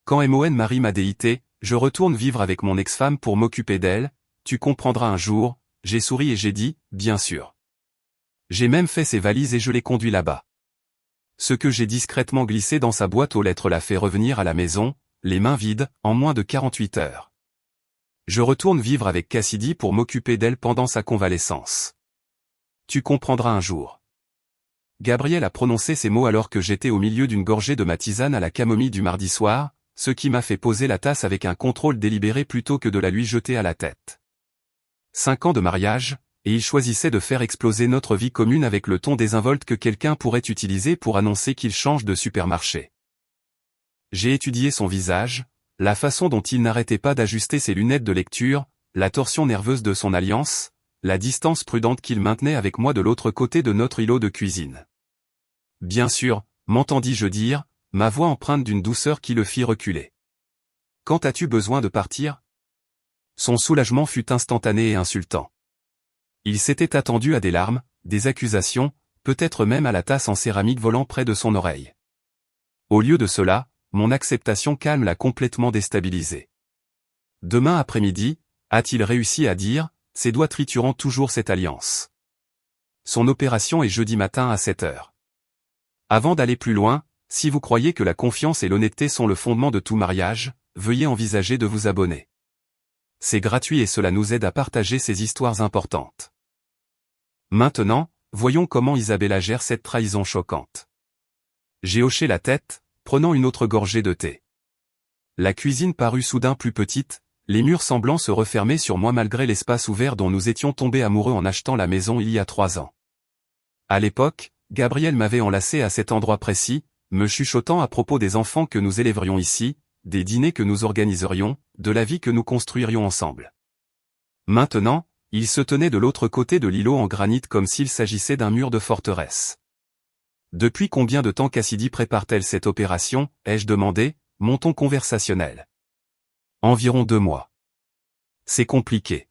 Quand Mon Marie m'a déité, je retourne vivre avec mon ex-femme pour m'occuper d'elle, tu comprendras un jour, j'ai souri et j'ai dit, bien sûr. J'ai même fait ses valises et je l'ai conduit là-bas. Ce que j'ai discrètement glissé dans sa boîte aux lettres l'a fait revenir à la maison, les mains vides, en moins de 48 heures. Je retourne vivre avec Cassidy pour m'occuper d'elle pendant sa convalescence. Tu comprendras un jour. Gabriel a prononcé ces mots alors que j'étais au milieu d'une gorgée de ma tisane à la camomille du mardi soir, ce qui m'a fait poser la tasse avec un contrôle délibéré plutôt que de la lui jeter à la tête. 5 ans de mariage, et il choisissait de faire exploser notre vie commune avec le ton désinvolte que quelqu'un pourrait utiliser pour annoncer qu'il change de supermarché. J'ai étudié son visage, la façon dont il n'arrêtait pas d'ajuster ses lunettes de lecture, la torsion nerveuse de son alliance, la distance prudente qu'il maintenait avec moi de l'autre côté de notre îlot de cuisine. Bien sûr, m'entendis-je dire, ma voix empreinte d'une douceur qui le fit reculer. Quand as-tu besoin de partir ? Son soulagement fut instantané et insultant. Il s'était attendu à des larmes, des accusations, peut-être même à la tasse en céramique volant près de son oreille. Au lieu de cela, mon acceptation calme l'a complètement déstabilisé. Demain après-midi, a-t-il réussi à dire, ses doigts triturant toujours cette alliance. Son opération est jeudi matin à 7 heures. Avant d'aller plus loin, si vous croyez que la confiance et l'honnêteté sont le fondement de tout mariage, veuillez envisager de vous abonner. C'est gratuit et cela nous aide à partager ces histoires importantes. Maintenant, voyons comment Isabella gère cette trahison choquante. J'ai hoché la tête, prenant une autre gorgée de thé. La cuisine parut soudain plus petite, les murs semblant se refermer sur moi malgré l'espace ouvert dont nous étions tombés amoureux en achetant la maison il y a 3 ans. À l'époque, Gabriel m'avait enlacé à cet endroit précis, me chuchotant à propos des enfants que nous élèverions ici, des dîners que nous organiserions, de la vie que nous construirions ensemble. Maintenant, il se tenait de l'autre côté de l'îlot en granit comme s'il s'agissait d'un mur de forteresse. Depuis combien de temps Cassidy prépare-t-elle cette opération, ai-je demandé, mon ton conversationnel. Environ 2 mois. C'est compliqué.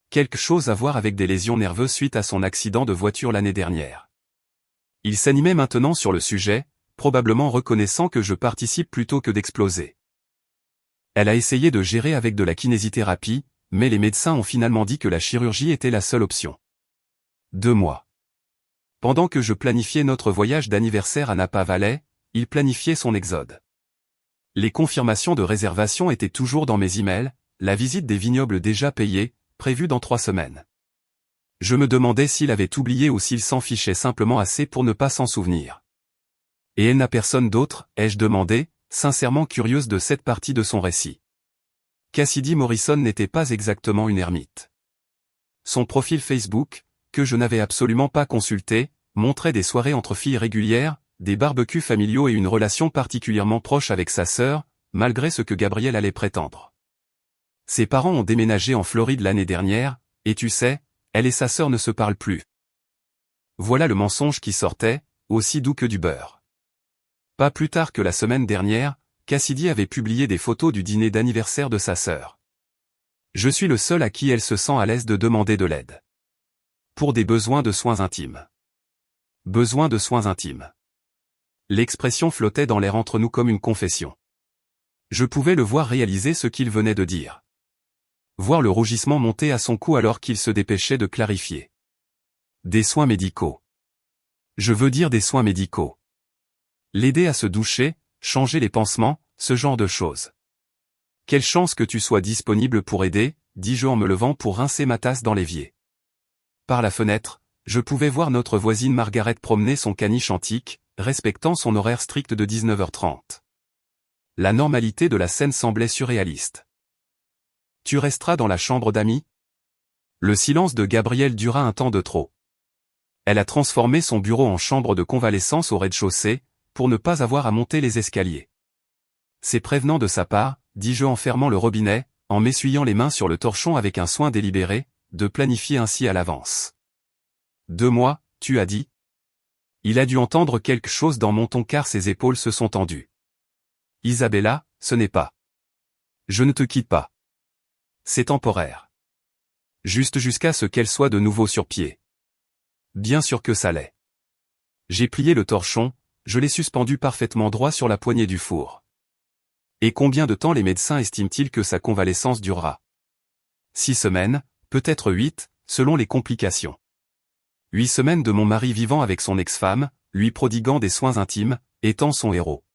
Quelque chose à voir avec des lésions nerveuses suite à son accident de voiture l'année dernière. Il s'animait maintenant sur le sujet, probablement reconnaissant que je participe plutôt que d'exploser. Elle a essayé de gérer avec de la kinésithérapie, mais les médecins ont finalement dit que la chirurgie était la seule option. 2 mois. Pendant que je planifiais notre voyage d'anniversaire à Napa Valley, il planifiait son exode. Les confirmations de réservation étaient toujours dans mes emails, la visite des vignobles déjà payée, prévue dans 3 semaines. Je me demandais s'il avait oublié ou s'il s'en fichait simplement assez pour ne pas s'en souvenir. Et elle n'a personne d'autre, ai-je demandé, sincèrement curieuse de cette partie de son récit. Cassidy Morrison n'était pas exactement une ermite. Son profil Facebook, que je n'avais absolument pas consulté, montrait des soirées entre filles régulières, des barbecues familiaux et une relation particulièrement proche avec sa sœur, malgré ce que Gabriel allait prétendre. Ses parents ont déménagé en Floride l'année dernière, et tu sais, elle et sa sœur ne se parlent plus. Voilà le mensonge qui sortait, aussi doux que du beurre. Pas plus tard que la semaine dernière, Cassidy avait publié des photos du dîner d'anniversaire de sa sœur. Je suis le seul à qui elle se sent à l'aise de demander de l'aide. Pour des besoins de soins intimes. Besoin de soins intimes. L'expression flottait dans l'air entre nous comme une confession. Je pouvais le voir réaliser ce qu'il venait de dire. Voir le rougissement monter à son cou alors qu'il se dépêchait de clarifier. Des soins médicaux. Je veux dire des soins médicaux. L'aider à se doucher, changer les pansements, ce genre de choses. Quelle chance que tu sois disponible pour aider, dis-je en me levant pour rincer ma tasse dans l'évier. Par la fenêtre, je pouvais voir notre voisine Margaret promener son caniche antique, respectant son horaire strict de 19h30. La normalité de la scène semblait surréaliste. Tu resteras dans la chambre d'amis ? Le silence de Gabriel dura un temps de trop. Elle a transformé son bureau en chambre de convalescence au rez-de-chaussée, pour ne pas avoir à monter les escaliers. C'est prévenant de sa part, dis-je en fermant le robinet, en m'essuyant les mains sur le torchon avec un soin délibéré, de planifier ainsi à l'avance. 2 mois, tu as dit ? Il a dû entendre quelque chose dans mon ton car ses épaules se sont tendues. Isabella, ce n'est pas. Je ne te quitte pas. C'est temporaire. Juste jusqu'à ce qu'elle soit de nouveau sur pied. Bien sûr que ça l'est. J'ai plié le torchon, je l'ai suspendu parfaitement droit sur la poignée du four. Et combien de temps les médecins estiment-ils que sa convalescence durera? 6 semaines, peut-être 8, selon les complications. 8 semaines de mon mari vivant avec son ex-femme, lui prodiguant des soins intimes, étant son héros.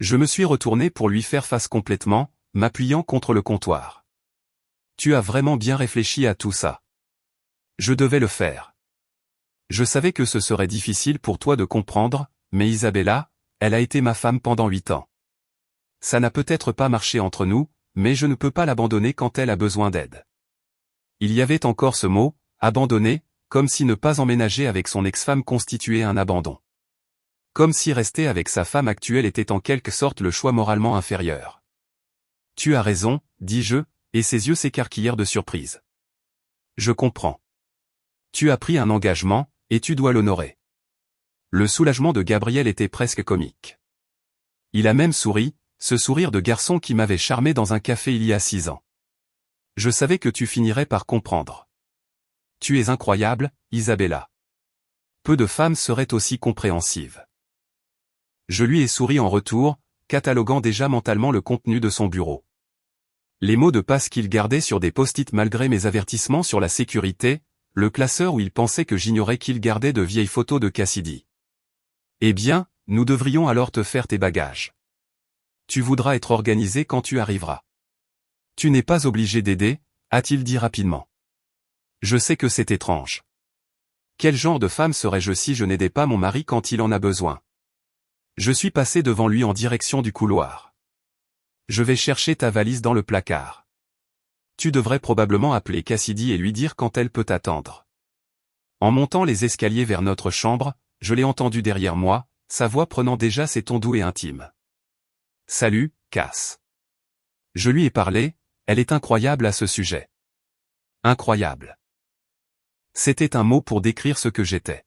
Je me suis retourné pour lui faire face complètement, m'appuyant contre le comptoir. Tu as vraiment bien réfléchi à tout ça. Je devais le faire. Je savais que ce serait difficile pour toi de comprendre, mais Isabella, elle a été ma femme pendant 8 ans. Ça n'a peut-être pas marché entre nous, mais je ne peux pas l'abandonner quand elle a besoin d'aide. Il y avait encore ce mot, abandonner, comme si ne pas emménager avec son ex-femme constituait un abandon. Comme si rester avec sa femme actuelle était en quelque sorte le choix moralement inférieur. Tu as raison, dis-je, et ses yeux s'écarquillèrent de surprise. Je comprends. Tu as pris un engagement, et tu dois l'honorer. Le soulagement de Gabriel était presque comique. Il a même souri, ce sourire de garçon qui m'avait charmé dans un café il y a 6 ans. Je savais que tu finirais par comprendre. Tu es incroyable, Isabella. Peu de femmes seraient aussi compréhensives. Je lui ai souri en retour, cataloguant déjà mentalement le contenu de son bureau. Les mots de passe qu'il gardait sur des post-it malgré mes avertissements sur la sécurité, le classeur où il pensait que j'ignorais qu'il gardait de vieilles photos de Cassidy. Eh bien, nous devrions alors te faire tes bagages. Tu voudras être organisé quand tu arriveras. Tu n'es pas obligé d'aider, a-t-il dit rapidement. Je sais que c'est étrange. Quel genre de femme serais-je si je n'aidais pas mon mari quand il en a besoin? Je suis passé devant lui en direction du couloir. Je vais chercher ta valise dans le placard. Tu devrais probablement appeler Cassidy et lui dire quand elle peut attendre. En montant les escaliers vers notre chambre, je l'ai entendu derrière moi, sa voix prenant déjà ses tons doux et intimes. Salut, Cass. Je lui ai parlé, elle est incroyable à ce sujet. Incroyable. C'était un mot pour décrire ce que j'étais.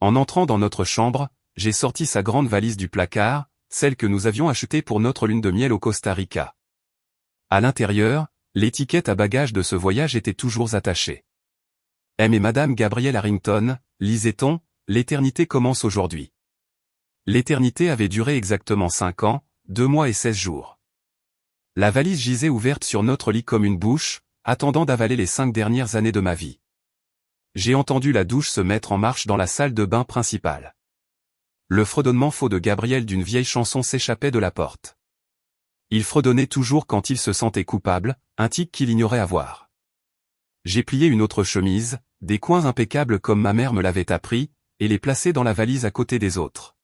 En entrant dans notre chambre, j'ai sorti sa grande valise du placard, celle que nous avions achetée pour notre lune de miel au Costa Rica. À l'intérieur, l'étiquette à bagages de ce voyage était toujours attachée. M et Madame Gabrielle Harrington, lisait-on, l'éternité commence aujourd'hui. L'éternité avait duré exactement 5 ans, 2 mois et 16 jours. La valise gisait ouverte sur notre lit comme une bouche, attendant d'avaler les 5 dernières années de ma vie. J'ai entendu la douche se mettre en marche dans la salle de bain principale. Le fredonnement faux de Gabriel d'une vieille chanson s'échappait de la porte. Il fredonnait toujours quand il se sentait coupable, un tic qu'il ignorait avoir. J'ai plié une autre chemise, des coins impeccables comme ma mère me l'avait appris, et les placé dans la valise à côté des autres.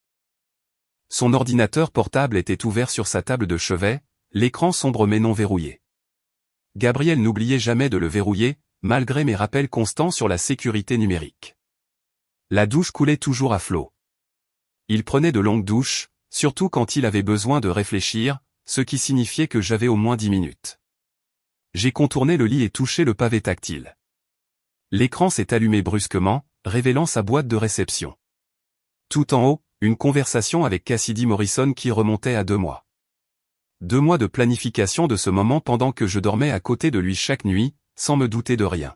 Son ordinateur portable était ouvert sur sa table de chevet, l'écran sombre mais non verrouillé. Gabriel n'oubliait jamais de le verrouiller, malgré mes rappels constants sur la sécurité numérique. La douche coulait toujours à flot. Il prenait de longues douches, surtout quand il avait besoin de réfléchir, ce qui signifiait que j'avais au moins 10 minutes. J'ai contourné le lit et touché le pavé tactile. L'écran s'est allumé brusquement, révélant sa boîte de réception. Tout en haut, une conversation avec Cassidy Morrison qui remontait à 2 mois. 2 mois de planification de ce moment pendant que je dormais à côté de lui chaque nuit, sans me douter de rien.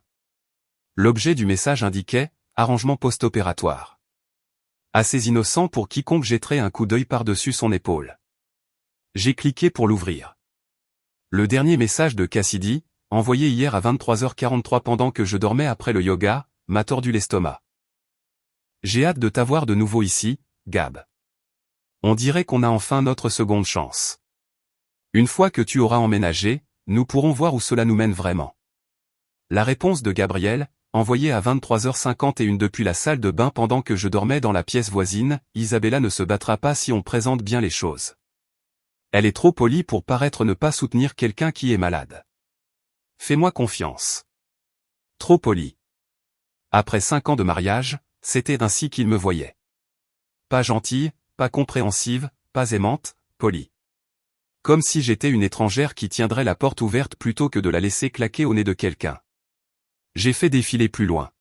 L'objet du message indiquait « arrangement post-opératoire ». Assez innocent pour quiconque jetterait un coup d'œil par-dessus son épaule. J'ai cliqué pour l'ouvrir. Le dernier message de Cassidy, envoyé hier à 23h43 pendant que je dormais après le yoga, m'a tordu l'estomac. J'ai hâte de t'avoir de nouveau ici, Gab. On dirait qu'on a enfin notre seconde chance. Une fois que tu auras emménagé, nous pourrons voir où cela nous mène vraiment. La réponse de Gabriel, envoyée à 23h51 depuis la salle de bain pendant que je dormais dans la pièce voisine, Isabella ne se battra pas si on présente bien les choses. Elle est trop polie pour paraître ne pas soutenir quelqu'un qui est malade. Fais-moi confiance. Trop polie. Après 5 ans de mariage, c'était ainsi qu'il me voyait. Pas gentille, pas compréhensive, pas aimante, polie. Comme si j'étais une étrangère qui tiendrait la porte ouverte plutôt que de la laisser claquer au nez de quelqu'un. J'ai fait défiler plus loin.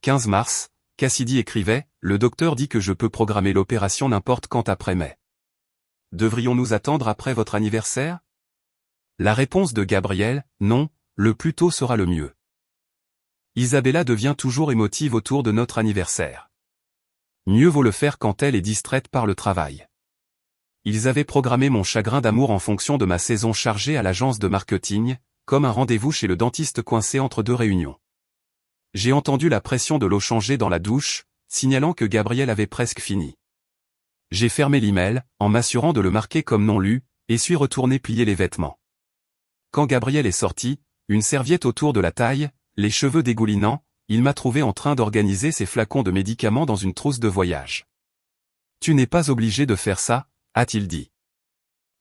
15 mars, Cassidy écrivait, le docteur dit que je peux programmer l'opération n'importe quand après mai. Devrions-nous attendre après votre anniversaire? La réponse de Gabriel, non, le plus tôt sera le mieux. Isabella devient toujours émotive autour de notre anniversaire. Mieux vaut le faire quand elle est distraite par le travail. Ils avaient programmé mon chagrin d'amour en fonction de ma saison chargée à l'agence de marketing, comme un rendez-vous chez le dentiste coincé entre deux réunions. J'ai entendu la pression de l'eau changer dans la douche, signalant que Gabriel avait presque fini. J'ai fermé l'email, en m'assurant de le marquer comme non lu, et suis retourné plier les vêtements. Quand Gabriel est sorti, une serviette autour de la taille, les cheveux dégoulinants, il m'a trouvé en train d'organiser ses flacons de médicaments dans une trousse de voyage. « Tu n'es pas obligé de faire ça », a-t-il dit.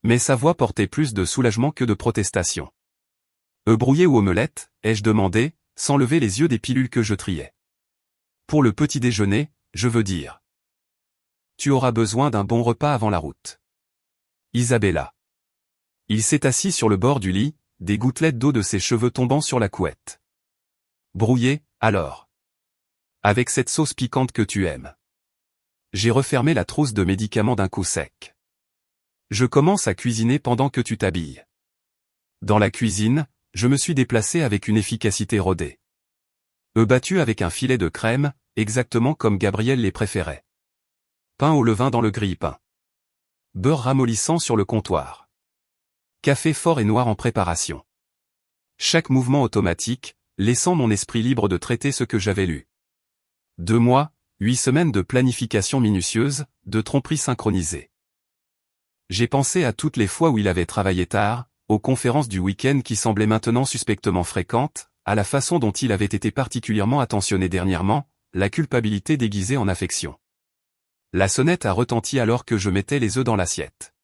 Mais sa voix portait plus de soulagement que de protestation. « Brouillé ou omelette ?» ai-je demandé, sans lever les yeux des pilules que je triais. « Pour le petit déjeuner, je veux dire. Tu auras besoin d'un bon repas avant la route. » Isabella. Il s'est assis sur le bord du lit, des gouttelettes d'eau de ses cheveux tombant sur la couette. « Brouillé, alors. Avec cette sauce piquante que tu aimes. » J'ai refermé la trousse de médicaments d'un coup sec. Je commence à cuisiner pendant que tu t'habilles. Dans la cuisine, je me suis déplacé avec une efficacité rodée. Battu avec un filet de crème, exactement comme Gabriel les préférait. Pain au levain dans le grille-pain. Beurre ramollissant sur le comptoir. Café fort et noir en préparation. Chaque mouvement automatique, laissant mon esprit libre de traiter ce que j'avais lu. 2 mois, 8 semaines de planification minutieuse, de tromperie synchronisée. J'ai pensé à toutes les fois où il avait travaillé tard, aux conférences du week-end qui semblaient maintenant suspectement fréquentes, à la façon dont il avait été particulièrement attentionné dernièrement, la culpabilité déguisée en affection. La sonnette a retenti alors que je mettais les œufs dans l'assiette.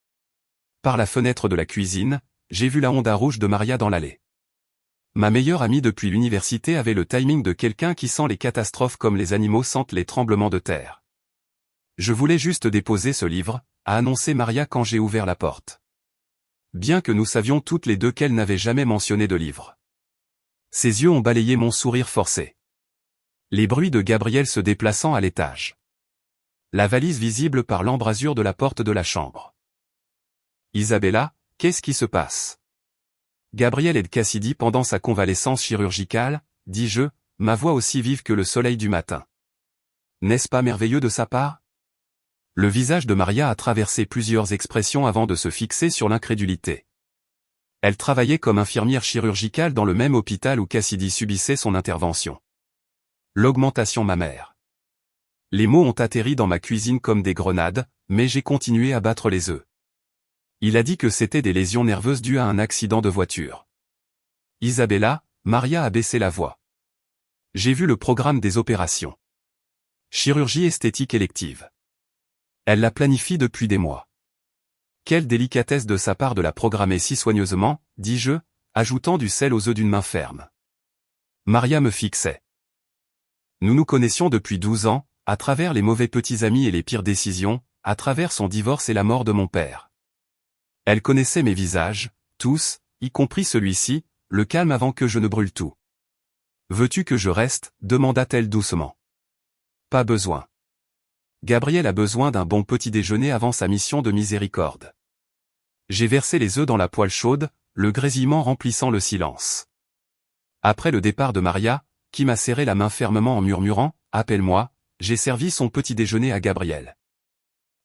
Par la fenêtre de la cuisine, j'ai vu la Honda rouge de Maria dans l'allée. Ma meilleure amie depuis l'université avait le timing de quelqu'un qui sent les catastrophes comme les animaux sentent les tremblements de terre. Je voulais juste déposer ce livre, a annoncé Maria quand j'ai ouvert la porte. Bien que nous savions toutes les deux qu'elle n'avait jamais mentionné de livre. Ses yeux ont balayé mon sourire forcé. Les bruits de Gabriel se déplaçant à l'étage. La valise visible par l'embrasure de la porte de la chambre. Isabella, qu'est-ce qui se passe? Gabriel est de Cassidy pendant sa convalescence chirurgicale, dis-je, ma voix aussi vive que le soleil du matin. N'est-ce pas merveilleux de sa part? Le visage de Maria a traversé plusieurs expressions avant de se fixer sur l'incrédulité. Elle travaillait comme infirmière chirurgicale dans le même hôpital où Cassidy subissait son intervention. L'augmentation mammaire. Les mots ont atterri dans ma cuisine comme des grenades, mais j'ai continué à battre les œufs. Il a dit que c'était des lésions nerveuses dues à un accident de voiture. Isabella, Maria a baissé la voix. J'ai vu le programme des opérations. Chirurgie esthétique élective. Elle la planifie depuis des mois. Quelle délicatesse de sa part de la programmer si soigneusement, dis-je, ajoutant du sel aux œufs d'une main ferme. Maria me fixait. Nous nous connaissions depuis 12 ans, à travers les mauvais petits amis et les pires décisions, à travers son divorce et la mort de mon père. Elle connaissait mes visages, tous, y compris celui-ci, le calme avant que je ne brûle tout. « Veux-tu que je reste ?» demanda-t-elle doucement. « Pas besoin. Gabriel a besoin d'un bon petit déjeuner avant sa mission de miséricorde. » J'ai versé les œufs dans la poêle chaude, le grésillement remplissant le silence. Après le départ de Maria, qui m'a serré la main fermement en murmurant « Appelle-moi », j'ai servi son petit déjeuner à Gabriel.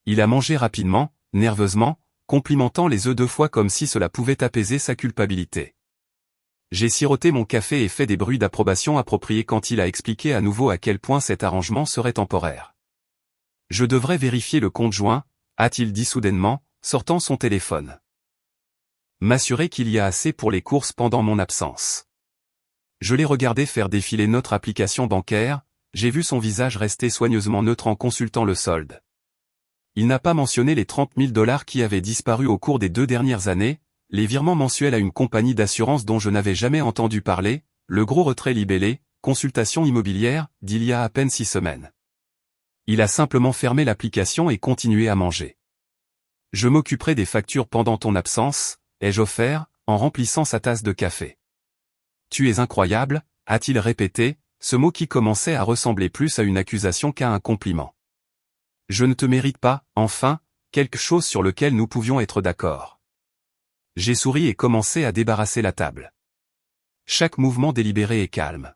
Il a mangé rapidement, nerveusement, complimentant les œufs 2 fois comme si cela pouvait apaiser sa culpabilité. J'ai siroté mon café et fait des bruits d'approbation appropriés quand il a expliqué à nouveau à quel point cet arrangement serait temporaire. Je devrais vérifier le compte joint, a-t-il dit soudainement, sortant son téléphone. M'assurer qu'il y a assez pour les courses pendant mon absence. Je l'ai regardé faire défiler notre application bancaire, j'ai vu son visage rester soigneusement neutre en consultant le solde. Il n'a pas mentionné les 30 000 $ qui avaient disparu au cours des 2 dernières années, les virements mensuels à une compagnie d'assurance dont je n'avais jamais entendu parler, le gros retrait libellé, consultation immobilière, d'il y a à peine 6 semaines. Il a simplement fermé l'application et continué à manger. Je m'occuperai des factures pendant ton absence, ai-je offert, en remplissant sa tasse de café. Tu es incroyable, a-t-il répété, ce mot qui commençait à ressembler plus à une accusation qu'à un compliment. Je ne te mérite pas, enfin, quelque chose sur lequel nous pouvions être d'accord. J'ai souri et commencé à débarrasser la table. Chaque mouvement délibéré et calme.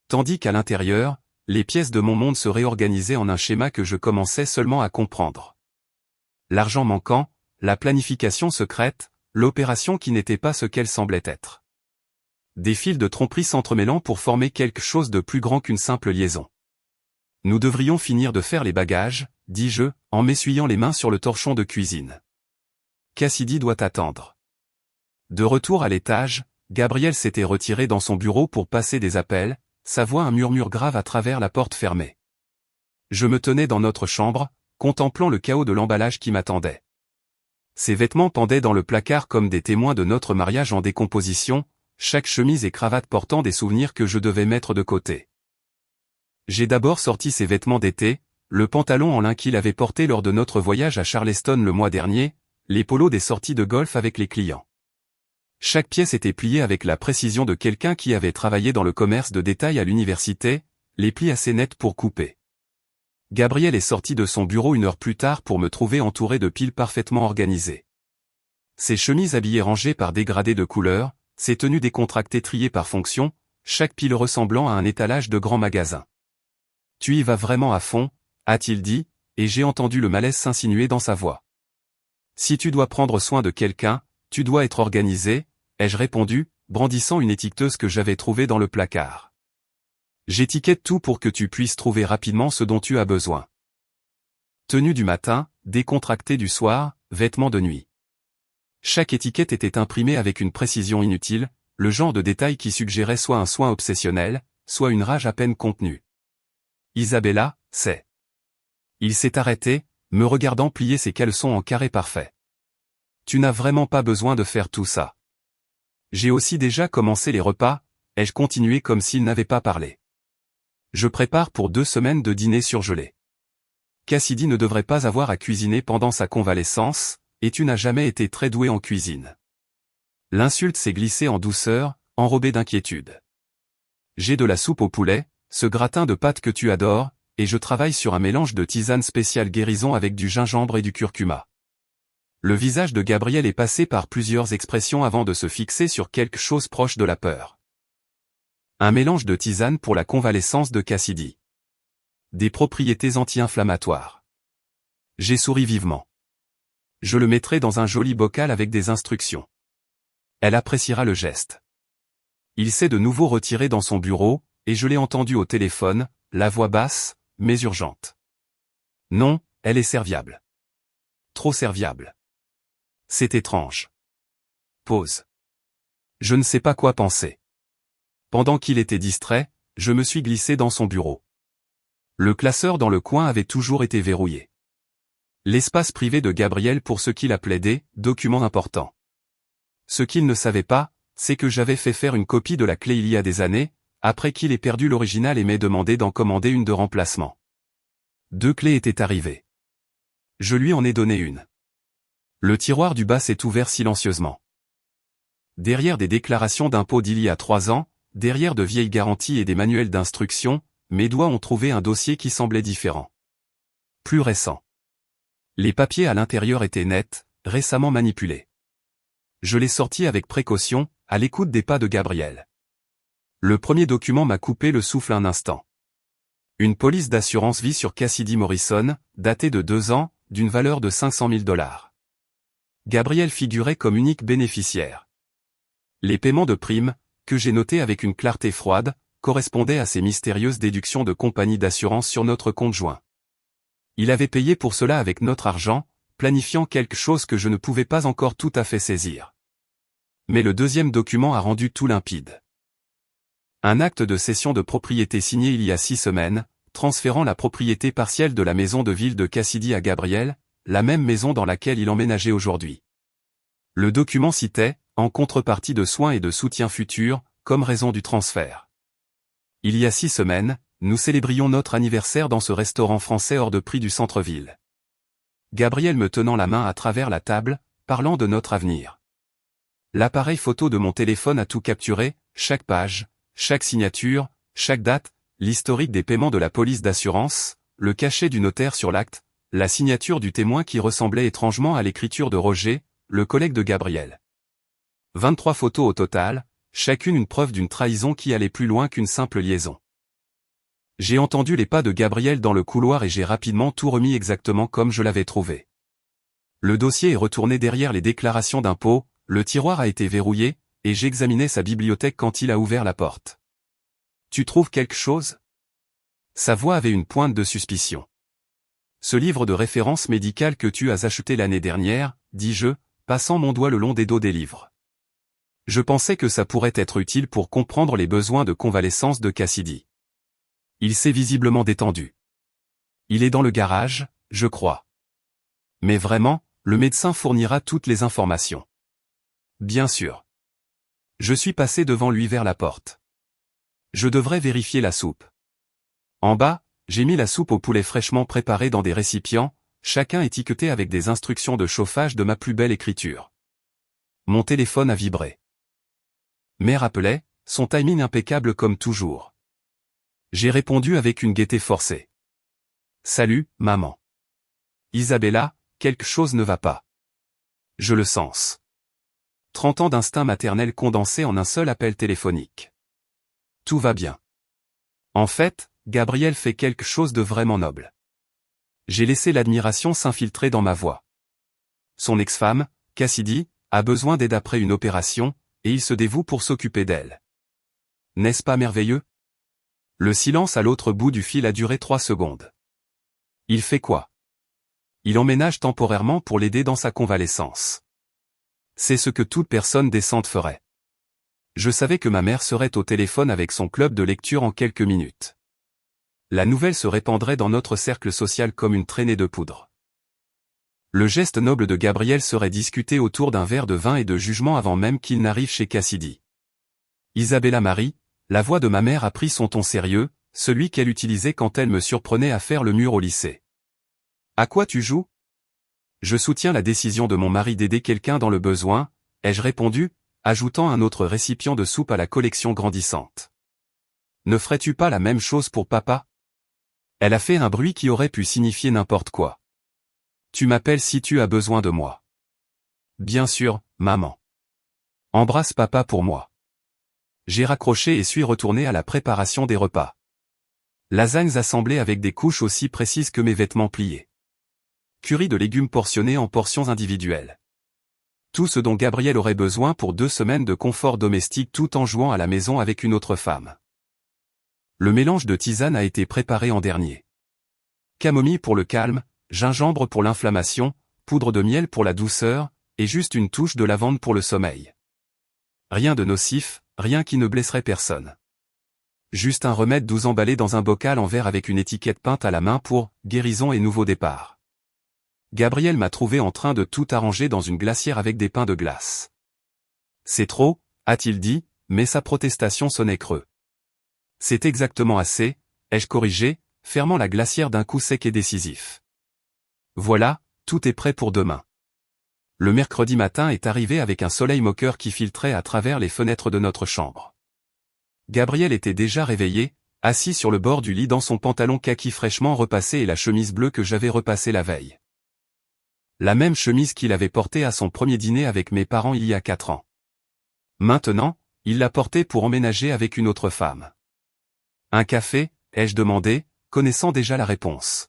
Tandis qu'à l'intérieur, les pièces de mon monde se réorganisaient en un schéma que je commençais seulement à comprendre. l'argent manquant, la planification secrète, l'opération qui n'était pas ce qu'elle semblait être. Des fils de tromperie s'entremêlant pour former quelque chose de plus grand qu'une simple liaison. Nous devrions finir de faire les bagages, dis-je, en m'essuyant les mains sur le torchon de cuisine. Cassidy doit attendre. De retour à l'étage, Gabriel s'était retiré dans son bureau pour passer des appels, sa voix un murmure grave à travers la porte fermée. Je me tenais dans notre chambre, contemplant le chaos de l'emballage qui m'attendait. Ses vêtements pendaient dans le placard comme des témoins de notre mariage en décomposition, chaque chemise et cravate portant des souvenirs que je devais mettre de côté. J'ai d'abord sorti ses vêtements d'été, le pantalon en lin qu'il avait porté lors de notre voyage à Charleston le mois dernier, les polos des sorties de golf avec les clients. Chaque pièce était pliée avec la précision de quelqu'un qui avait travaillé dans le commerce de détail à l'université, les plis assez nets pour couper. Gabriel est sorti de son bureau 1 heure plus tard pour me trouver entouré de piles parfaitement organisées. Ses chemises habillées rangées par dégradés de couleurs, ses tenues décontractées triées par fonction, chaque pile ressemblant à un étalage de grand magasin. « Tu y vas vraiment à fond », a-t-il dit, et j'ai entendu le malaise s'insinuer dans sa voix. « Si tu dois prendre soin de quelqu'un, tu dois être organisé », ai-je répondu, brandissant une étiqueteuse que j'avais trouvée dans le placard. « J'étiquette tout pour que tu puisses trouver rapidement ce dont tu as besoin. Tenue du matin, décontractée du soir, vêtements de nuit. » Chaque étiquette était imprimée avec une précision inutile, le genre de détail qui suggérait soit un soin obsessionnel, soit une rage à peine contenue. Isabella, c'est. Il s'est arrêté, me regardant plier ses caleçons en carré parfait. Tu n'as vraiment pas besoin de faire tout ça. J'ai aussi déjà commencé les repas, ai-je continué comme s'il n'avait pas parlé. Je prépare pour 2 semaines de dîner surgelé. Cassidy ne devrait pas avoir à cuisiner pendant sa convalescence, et tu n'as jamais été très doué en cuisine. L'insulte s'est glissée en douceur, enrobée d'inquiétude. J'ai de la soupe au poulet, ce gratin de pâtes que tu adores, et je travaille sur un mélange de tisane spéciale guérison avec du gingembre et du curcuma. Le visage de Gabriel est passé par plusieurs expressions avant de se fixer sur quelque chose proche de la peur. Un mélange de tisane pour la convalescence de Cassidy. Des propriétés anti-inflammatoires. J'ai souri vivement. Je le mettrai dans un joli bocal avec des instructions. Elle appréciera le geste. Il s'est de nouveau retiré dans son bureau, et je l'ai entendu au téléphone, la voix basse, mais urgente. Non, elle est serviable. Trop serviable. C'est étrange. Pause. Je ne sais pas quoi penser. Pendant qu'il était distrait, je me suis glissé dans son bureau. Le classeur dans le coin avait toujours été verrouillé. L'espace privé de Gabriel pour ce qu'il appelait des « documents importants ». Ce qu'il ne savait pas, c'est que j'avais fait faire une copie de la clé il y a des années, après qu'il ait perdu l'original et m'ait demandé d'en commander une de remplacement. 2 clés étaient arrivées. Je lui en ai donné une. Le tiroir du bas s'est ouvert silencieusement. Derrière des déclarations d'impôts d'il y a 3 ans, derrière de vieilles garanties et des manuels d'instruction, mes doigts ont trouvé un dossier qui semblait différent. Plus récent. Les papiers à l'intérieur étaient nets, récemment manipulés. Je l'ai sorti avec précaution, à l'écoute des pas de Gabriel. Le premier document m'a coupé le souffle un instant. Une police d'assurance vie sur Cassidy Morrison, datée de 2 ans, d'une valeur de 500 000 $. Gabriel figurait comme unique bénéficiaire. Les paiements de primes, que j'ai notés avec une clarté froide, correspondaient à ces mystérieuses déductions de compagnie d'assurance sur notre compte joint. Il avait payé pour cela avec notre argent, planifiant quelque chose que je ne pouvais pas encore tout à fait saisir. Mais le deuxième document a rendu tout limpide. Un acte de cession de propriété signé il y a 6 semaines, transférant la propriété partielle de la maison de ville de Cassidy à Gabriel, la même maison dans laquelle il emménageait aujourd'hui. Le document citait, en contrepartie de soins et de soutien futurs, comme raison du transfert. Il y a 6 semaines, nous célébrions notre anniversaire dans ce restaurant français hors de prix du centre-ville. Gabriel me tenant la main à travers la table, parlant de notre avenir. L'appareil photo de mon téléphone a tout capturé, chaque page, chaque signature, chaque date, l'historique des paiements de la police d'assurance, le cachet du notaire sur l'acte, la signature du témoin qui ressemblait étrangement à l'écriture de Roger, le collègue de Gabriel. 23 photos au total, chacune une preuve d'une trahison qui allait plus loin qu'une simple liaison. J'ai entendu les pas de Gabriel dans le couloir et j'ai rapidement tout remis exactement comme je l'avais trouvé. Le dossier est retourné derrière les déclarations d'impôts, le tiroir a été verrouillé, et j'examinais sa bibliothèque quand il a ouvert la porte. Tu trouves quelque chose? Sa voix avait une pointe de suspicion. Ce livre de référence médicale que tu as acheté l'année dernière, dis-je, passant mon doigt le long des dos des livres. Je pensais que ça pourrait être utile pour comprendre les besoins de convalescence de Cassidy. Il s'est visiblement détendu. Il est dans le garage, je crois. Mais vraiment, le médecin fournira toutes les informations. Bien sûr. Je suis passé devant lui vers la porte. Je devrais vérifier la soupe. En bas, j'ai mis la soupe au poulet fraîchement préparée dans des récipients, chacun étiqueté avec des instructions de chauffage de ma plus belle écriture. Mon téléphone a vibré. Mère appelait, son timing impeccable comme toujours. J'ai répondu avec une gaieté forcée. Salut, maman. Isabella, quelque chose ne va pas. Je le sens. 30 ans d'instinct maternel condensé en un seul appel téléphonique. Tout va bien. En fait, Gabriel fait quelque chose de vraiment noble. J'ai laissé l'admiration s'infiltrer dans ma voix. Son ex-femme, Cassidy, a besoin d'aide après une opération, et il se dévoue pour s'occuper d'elle. N'est-ce pas merveilleux? Le silence à l'autre bout du fil a duré 3 secondes. Il fait quoi? Il emménage temporairement pour l'aider dans sa convalescence. C'est ce que toute personne décente ferait. Je savais que ma mère serait au téléphone avec son club de lecture en quelques minutes. La nouvelle se répandrait dans notre cercle social comme une traînée de poudre. Le geste noble de Gabriel serait discuté autour d'un verre de vin et de jugement avant même qu'il n'arrive chez Cassidy. Isabella Marie, la voix de ma mère a pris son ton sérieux, celui qu'elle utilisait quand elle me surprenait à faire le mur au lycée. À quoi tu joues? Je soutiens la décision de mon mari d'aider quelqu'un dans le besoin, ai-je répondu, ajoutant un autre récipient de soupe à la collection grandissante. Ne ferais-tu pas la même chose pour papa? Elle a fait un bruit qui aurait pu signifier n'importe quoi. Tu m'appelles si tu as besoin de moi. Bien sûr, maman. Embrasse papa pour moi. J'ai raccroché et suis retourné à la préparation des repas. Lasagnes assemblées avec des couches aussi précises que mes vêtements pliés. Curry de légumes portionnés en portions individuelles. Tout ce dont Gabriel aurait besoin pour 2 semaines de confort domestique tout en jouant à la maison avec une autre femme. Le mélange de tisane a été préparé en dernier. Camomille pour le calme, gingembre pour l'inflammation, poudre de miel pour la douceur, et juste une touche de lavande pour le sommeil. Rien de nocif, rien qui ne blesserait personne. Juste un remède doux emballé dans un bocal en verre avec une étiquette peinte à la main pour « guérison et nouveau départ ». Gabriel m'a trouvé en train de tout arranger dans une glacière avec des pains de glace. C'est trop, a-t-il dit, mais sa protestation sonnait creux. C'est exactement assez, ai-je corrigé, fermant la glacière d'un coup sec et décisif. Voilà, tout est prêt pour demain. Le mercredi matin est arrivé avec un soleil moqueur qui filtrait à travers les fenêtres de notre chambre. Gabriel était déjà réveillé, assis sur le bord du lit dans son pantalon kaki fraîchement repassé et la chemise bleue que j'avais repassée la veille. La même chemise qu'il avait portée à son premier dîner avec mes parents il y a 4 ans. Maintenant, il l'a portée pour emménager avec une autre femme. Un café, ai-je demandé, connaissant déjà la réponse.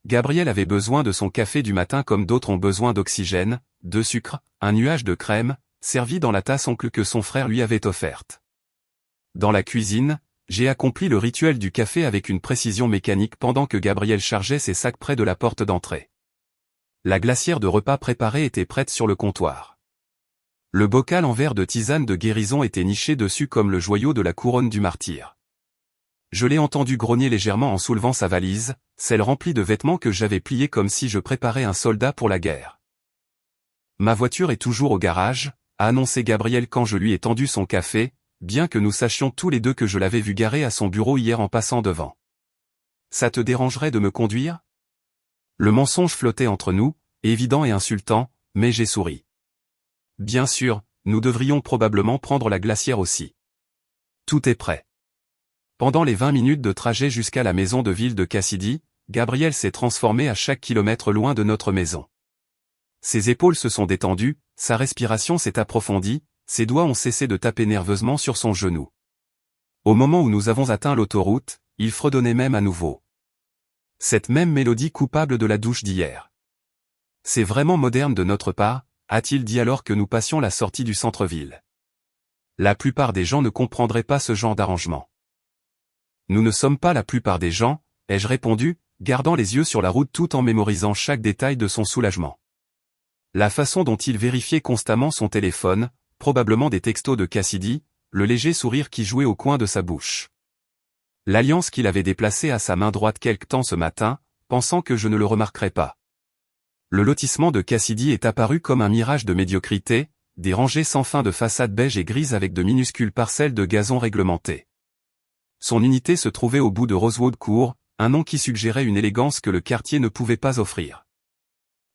Gabriel avait besoin de son café du matin comme d'autres ont besoin d'oxygène, de sucre, un nuage de crème, servi dans la tasse oncle que son frère lui avait offerte. Dans la cuisine, j'ai accompli le rituel du café avec une précision mécanique pendant que Gabriel chargeait ses sacs près de la porte d'entrée. La glacière de repas préparée était prête sur le comptoir. Le bocal en verre de tisane de guérison était niché dessus comme le joyau de la couronne du martyr. Je l'ai entendu grogner légèrement en soulevant sa valise, celle remplie de vêtements que j'avais pliés comme si je préparais un soldat pour la guerre. Ma voiture est toujours au garage, a annoncé Gabriel quand je lui ai tendu son café, bien que nous sachions tous les deux que je l'avais vu garer à son bureau hier en passant devant. Ça te dérangerait de me conduire? Le mensonge flottait entre nous, évident et insultant, mais j'ai souri. Bien sûr, nous devrions probablement prendre la glacière aussi. Tout est prêt. Pendant les 20 minutes de trajet jusqu'à la maison de ville de Cassidy, Gabriel s'est transformé à chaque kilomètre loin de notre maison. Ses épaules se sont détendues, sa respiration s'est approfondie, ses doigts ont cessé de taper nerveusement sur son genou. Au moment où nous avons atteint l'autoroute, il fredonnait même à nouveau. Cette même mélodie coupable de la douche d'hier. C'est vraiment moderne de notre part, a-t-il dit alors que nous passions la sortie du centre-ville. La plupart des gens ne comprendraient pas ce genre d'arrangement. Nous ne sommes pas la plupart des gens, ai-je répondu, gardant les yeux sur la route tout en mémorisant chaque détail de son soulagement. La façon dont il vérifiait constamment son téléphone, probablement des textos de Cassidy, le léger sourire qui jouait au coin de sa bouche. L'alliance qu'il avait déplacée à sa main droite quelque temps ce matin, pensant que je ne le remarquerais pas. Le lotissement de Cassidy est apparu comme un mirage de médiocrité, des rangées sans fin de façades beige et grises avec de minuscules parcelles de gazon réglementé. Son unité se trouvait au bout de Rosewood Court, un nom qui suggérait une élégance que le quartier ne pouvait pas offrir.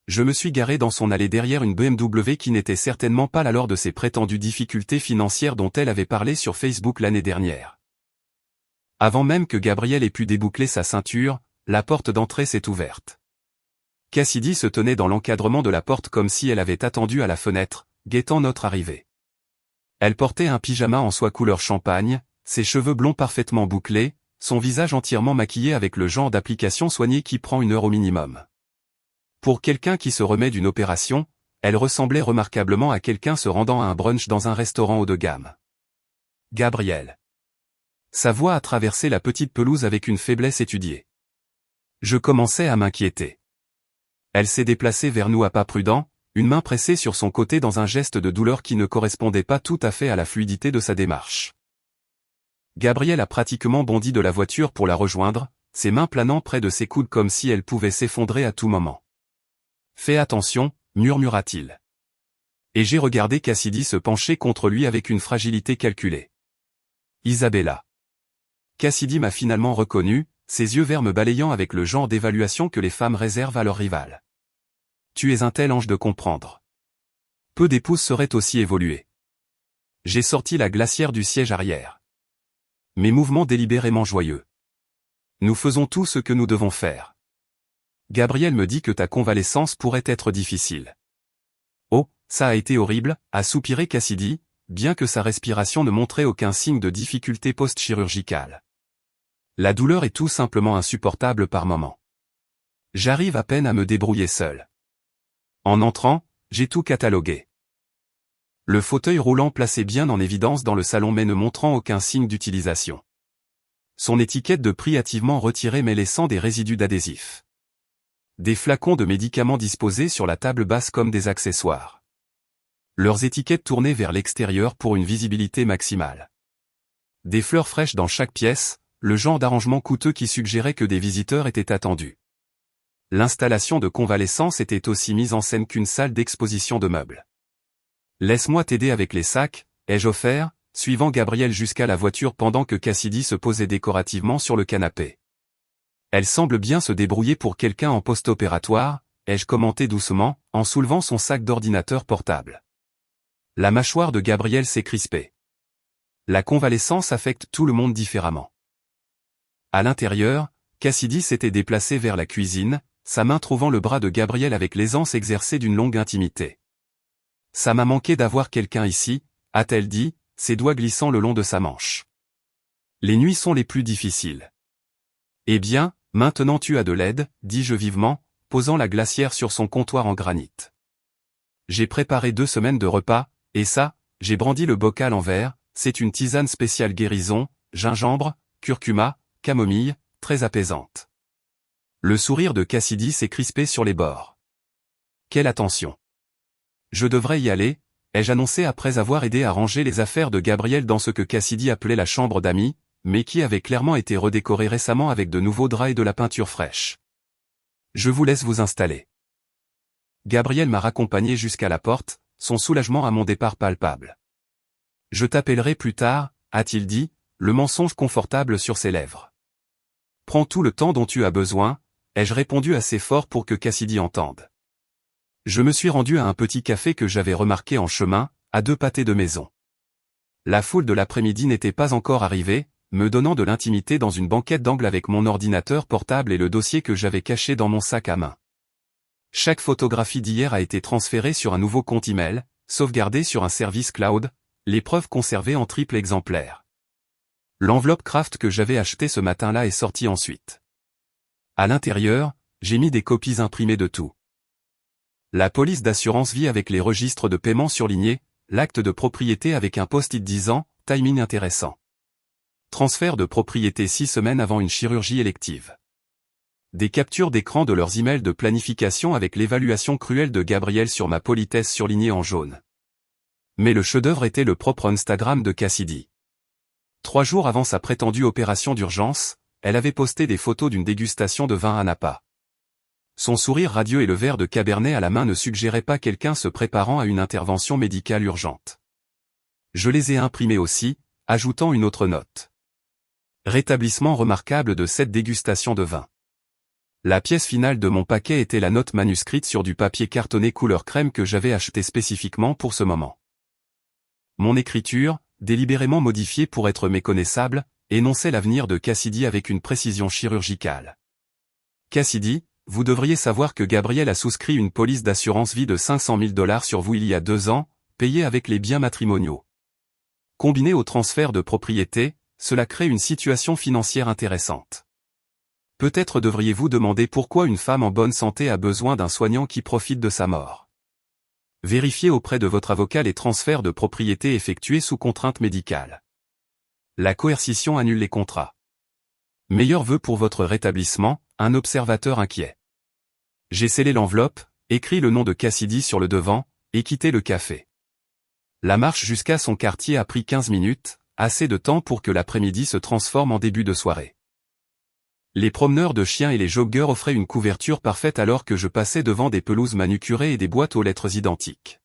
Je me suis garé dans son allée derrière une BMW qui n'était certainement pas la lors de ses prétendues difficultés financières dont elle avait parlé sur Facebook l'année dernière. Avant même que Gabriel ait pu déboucler sa ceinture, la porte d'entrée s'est ouverte. Cassidy se tenait dans l'encadrement de la porte comme si elle avait attendu à la fenêtre, guettant notre arrivée. Elle portait un pyjama en soie couleur champagne, ses cheveux blonds parfaitement bouclés, son visage entièrement maquillé avec le genre d'application soignée qui prend 1 heure au minimum. Pour quelqu'un qui se remet d'une opération, elle ressemblait remarquablement à quelqu'un se rendant à un brunch dans un restaurant haut de gamme. Gabriel. Sa voix a traversé la petite pelouse avec une faiblesse étudiée. Je commençais à m'inquiéter. Elle s'est déplacée vers nous à pas prudents, une main pressée sur son côté dans un geste de douleur qui ne correspondait pas tout à fait à la fluidité de sa démarche. Gabriel a pratiquement bondi de la voiture pour la rejoindre, ses mains planant près de ses coudes comme si elles pouvaient s'effondrer à tout moment. « Fais attention », murmura-t-il. Et j'ai regardé Cassidy se pencher contre lui avec une fragilité calculée. Isabella. Cassidy m'a finalement reconnu, ses yeux verts me balayant avec le genre d'évaluation que les femmes réservent à leurs rivales. Tu es un tel ange de comprendre. Peu d'épouses seraient aussi évoluées. J'ai sorti la glacière du siège arrière. Mes mouvements délibérément joyeux. Nous faisons tout ce que nous devons faire. Gabriel me dit que ta convalescence pourrait être difficile. Oh, ça a été horrible, a soupiré Cassidy, bien que sa respiration ne montrait aucun signe de difficulté post-chirurgicale. La douleur est tout simplement insupportable par moments. J'arrive à peine à me débrouiller seul. En entrant, j'ai tout catalogué. Le fauteuil roulant placé bien en évidence dans le salon mais ne montrant aucun signe d'utilisation. Son étiquette de prix hâtivement retirée mais laissant des résidus d'adhésif. Des flacons de médicaments disposés sur la table basse comme des accessoires. Leurs étiquettes tournées vers l'extérieur pour une visibilité maximale. Des fleurs fraîches dans chaque pièce, le genre d'arrangement coûteux qui suggérait que des visiteurs étaient attendus. L'installation de convalescence était aussi mise en scène qu'une salle d'exposition de meubles. Laisse-moi t'aider avec les sacs, ai-je offert, suivant Gabriel jusqu'à la voiture pendant que Cassidy se posait décorativement sur le canapé. Elle semble bien se débrouiller pour quelqu'un en post-opératoire, ai-je commenté doucement, en soulevant son sac d'ordinateur portable. La mâchoire de Gabriel s'est crispée. La convalescence affecte tout le monde différemment. À l'intérieur, Cassidy s'était déplacé vers la cuisine, sa main trouvant le bras de Gabriel avec l'aisance exercée d'une longue intimité. Ça m'a manqué d'avoir quelqu'un ici, a-t-elle dit, ses doigts glissant le long de sa manche. Les nuits sont les plus difficiles. Eh bien, maintenant tu as de l'aide, dis-je vivement, posant la glacière sur son comptoir en granit. J'ai préparé 2 semaines de repas, et ça, j'ai brandi le bocal en verre, c'est une tisane spéciale guérison, gingembre, curcuma, camomille, très apaisante. Le sourire de Cassidy s'est crispé sur les bords. Quelle attention. Je devrais y aller, ai-je annoncé après avoir aidé à ranger les affaires de Gabriel dans ce que Cassidy appelait la chambre d'amis, mais qui avait clairement été redécorée récemment avec de nouveaux draps et de la peinture fraîche. Je vous laisse vous installer. Gabriel m'a raccompagné jusqu'à la porte, son soulagement à mon départ palpable. Je t'appellerai plus tard, a-t-il dit, le mensonge confortable sur ses lèvres. Prends tout le temps dont tu as besoin, ai-je répondu assez fort pour que Cassidy entende. Je me suis rendu à un petit café que j'avais remarqué en chemin, à 2 pâtés de maison. La foule de l'après-midi n'était pas encore arrivée, me donnant de l'intimité dans une banquette d'angle avec mon ordinateur portable et le dossier que j'avais caché dans mon sac à main. Chaque photographie d'hier a été transférée sur un nouveau compte email, sauvegardée sur un service cloud, les preuves conservées en triple exemplaire. L'enveloppe Kraft que j'avais achetée ce matin-là est sortie ensuite. À l'intérieur, j'ai mis des copies imprimées de tout. La police d'assurance vie avec les registres de paiement surlignés, l'acte de propriété avec un post-it disant « timing intéressant ». Transfert de propriété 6 semaines avant une chirurgie élective. Des captures d'écran de leurs emails de planification avec l'évaluation cruelle de Gabrielle sur ma politesse surlignée en jaune. Mais le chef-d'œuvre était le propre Instagram de Cassidy. 3 jours avant sa prétendue opération d'urgence, elle avait posté des photos d'une dégustation de vin à Napa. Son sourire radieux et le verre de Cabernet à la main ne suggéraient pas quelqu'un se préparant à une intervention médicale urgente. Je les ai imprimés aussi, ajoutant une autre note. Rétablissement remarquable de cette dégustation de vin. La pièce finale de mon paquet était la note manuscrite sur du papier cartonné couleur crème que j'avais acheté spécifiquement pour ce moment. Mon écriture, délibérément modifiée pour être méconnaissable, énonçait l'avenir de Cassidy avec une précision chirurgicale. Cassidy, vous devriez savoir que Gabrielle a souscrit une police d'assurance vie de 500 000 $ sur vous il y a 2 ans, payée avec les biens matrimoniaux. Combiné au transfert de propriété, cela crée une situation financière intéressante. Peut-être devriez-vous demander pourquoi une femme en bonne santé a besoin d'un soignant qui profite de sa mort. Vérifiez auprès de votre avocat les transferts de propriété effectués sous contrainte médicale. La coercition annule les contrats. Meilleurs vœux pour votre rétablissement, un observateur inquiet. J'ai scellé l'enveloppe, écrit le nom de Cassidy sur le devant, et quitté le café. La marche jusqu'à son quartier a pris 15 minutes, assez de temps pour que l'après-midi se transforme en début de soirée. Les promeneurs de chiens et les joggeurs offraient une couverture parfaite alors que je passais devant des pelouses manucurées et des boîtes aux lettres identiques.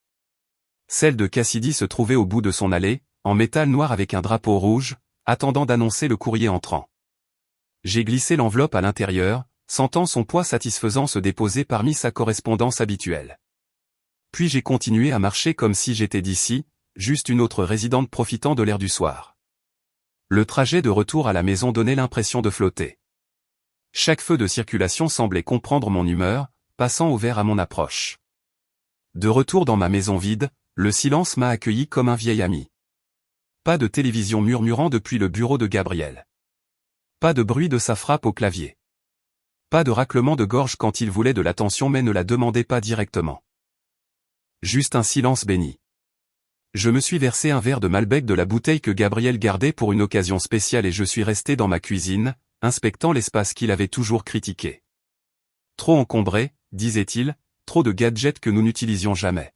Celle de Cassidy se trouvait au bout de son allée, en métal noir avec un drapeau rouge, attendant d'annoncer le courrier entrant. J'ai glissé l'enveloppe à l'intérieur, sentant son poids satisfaisant se déposer parmi sa correspondance habituelle. Puis j'ai continué à marcher comme si j'étais d'ici, juste une autre résidente profitant de l'air du soir. Le trajet de retour à la maison donnait l'impression de flotter. Chaque feu de circulation semblait comprendre mon humeur, passant au vert à mon approche. De retour dans ma maison vide, le silence m'a accueilli comme un vieil ami. Pas de télévision murmurant depuis le bureau de Gabrielle. Pas de bruit de sa frappe au clavier. Pas de raclement de gorge quand il voulait de l'attention mais ne la demandait pas directement. Juste un silence béni. Je me suis versé un verre de Malbec de la bouteille que Gabrielle gardait pour une occasion spéciale et je suis resté dans ma cuisine, inspectant l'espace qu'il avait toujours critiqué. Trop encombré, disait-il, trop de gadgets que nous n'utilisions jamais.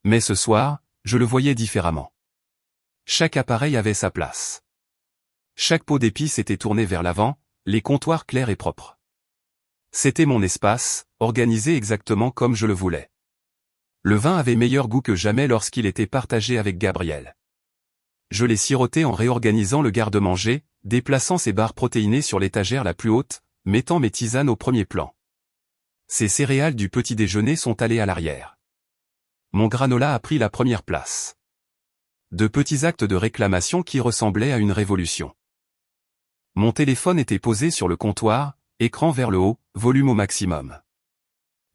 Mais ce soir, je le voyais différemment. Chaque appareil avait sa place. Chaque pot d'épices était tourné vers l'avant, les comptoirs clairs et propres. C'était mon espace, organisé exactement comme je le voulais. Le vin avait meilleur goût que jamais lorsqu'il était partagé avec Gabrielle. Je l'ai siroté en réorganisant le garde-manger, déplaçant ses barres protéinées sur l'étagère la plus haute, mettant mes tisanes au premier plan. Ces céréales du petit déjeuner sont allées à l'arrière. Mon granola a pris la première place. De petits actes de réclamation qui ressemblaient à une révolution. Mon téléphone était posé sur le comptoir, écran vers le haut, volume au maximum.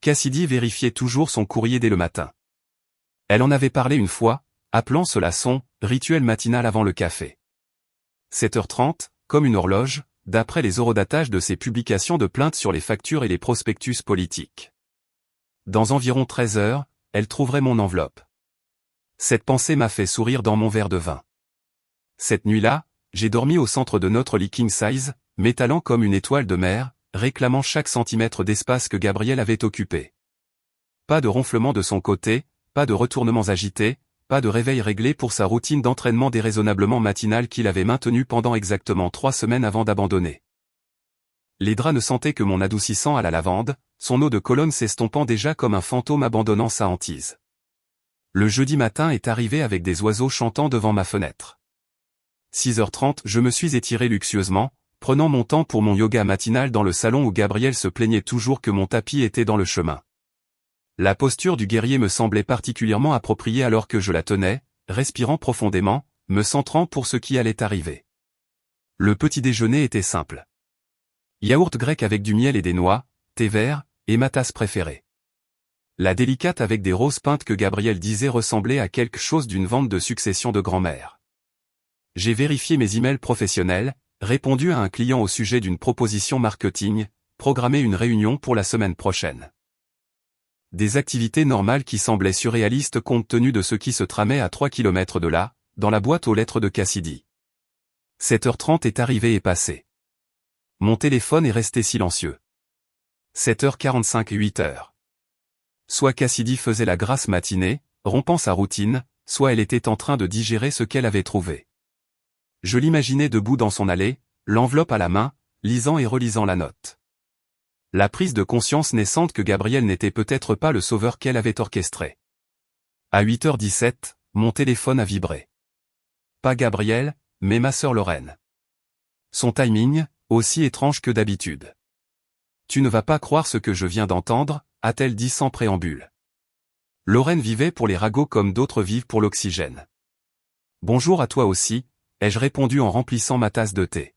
Cassidy vérifiait toujours son courrier dès le matin. Elle en avait parlé une fois, appelant cela son « rituel matinal avant le café ». 7h30, comme une horloge, d'après les horodatage de ses publications de plaintes sur les factures et les prospectus politiques. Dans environ 13 heures, elle trouverait mon enveloppe. Cette pensée m'a fait sourire dans mon verre de vin. Cette nuit-là, j'ai dormi au centre de notre lit king size, m'étalant comme une étoile de mer, réclamant chaque centimètre d'espace que Gabrielle avait occupé. Pas de ronflement de son côté, pas de retournements agités, pas de réveil réglé pour sa routine d'entraînement déraisonnablement matinale qu'il avait maintenue pendant exactement 3 semaines avant d'abandonner. Les draps ne sentaient que mon adoucissant à la lavande, son eau de Cologne s'estompant déjà comme un fantôme abandonnant sa hantise. Le jeudi matin est arrivé avec des oiseaux chantant devant ma fenêtre. 6h30, je me suis étiré luxueusement, prenant mon temps pour mon yoga matinal dans le salon où Gabrielle se plaignait toujours que mon tapis était dans le chemin. La posture du guerrier me semblait particulièrement appropriée alors que je la tenais, respirant profondément, me centrant pour ce qui allait arriver. Le petit déjeuner était simple. Yaourt grec avec du miel et des noix, thé vert, et ma tasse préférée. La délicate avec des roses peintes que Gabrielle disait ressemblait à quelque chose d'une vente de succession de grand-mère. J'ai vérifié mes emails professionnels, répondu à un client au sujet d'une proposition marketing, programmé une réunion pour la semaine prochaine. Des activités normales qui semblaient surréalistes compte tenu de ce qui se tramait à 3 kilomètres de là, dans la boîte aux lettres de Cassidy. 7h30 est arrivé et passé. Mon téléphone est resté silencieux. 7h45 et 8h. Soit Cassidy faisait la grasse matinée, rompant sa routine, soit elle était en train de digérer ce qu'elle avait trouvé. Je l'imaginais debout dans son allée, l'enveloppe à la main, lisant et relisant la note. La prise de conscience naissante que Gabriel n'était peut-être pas le sauveur qu'elle avait orchestré. À 8h17, mon téléphone a vibré. Pas Gabriel, mais ma sœur Lorraine. Son timing, aussi étrange que d'habitude. Tu ne vas pas croire ce que je viens d'entendre, a-t-elle dit sans préambule. Lorraine vivait pour les ragots comme d'autres vivent pour l'oxygène. Bonjour à toi aussi, ai-je répondu en remplissant ma tasse de thé.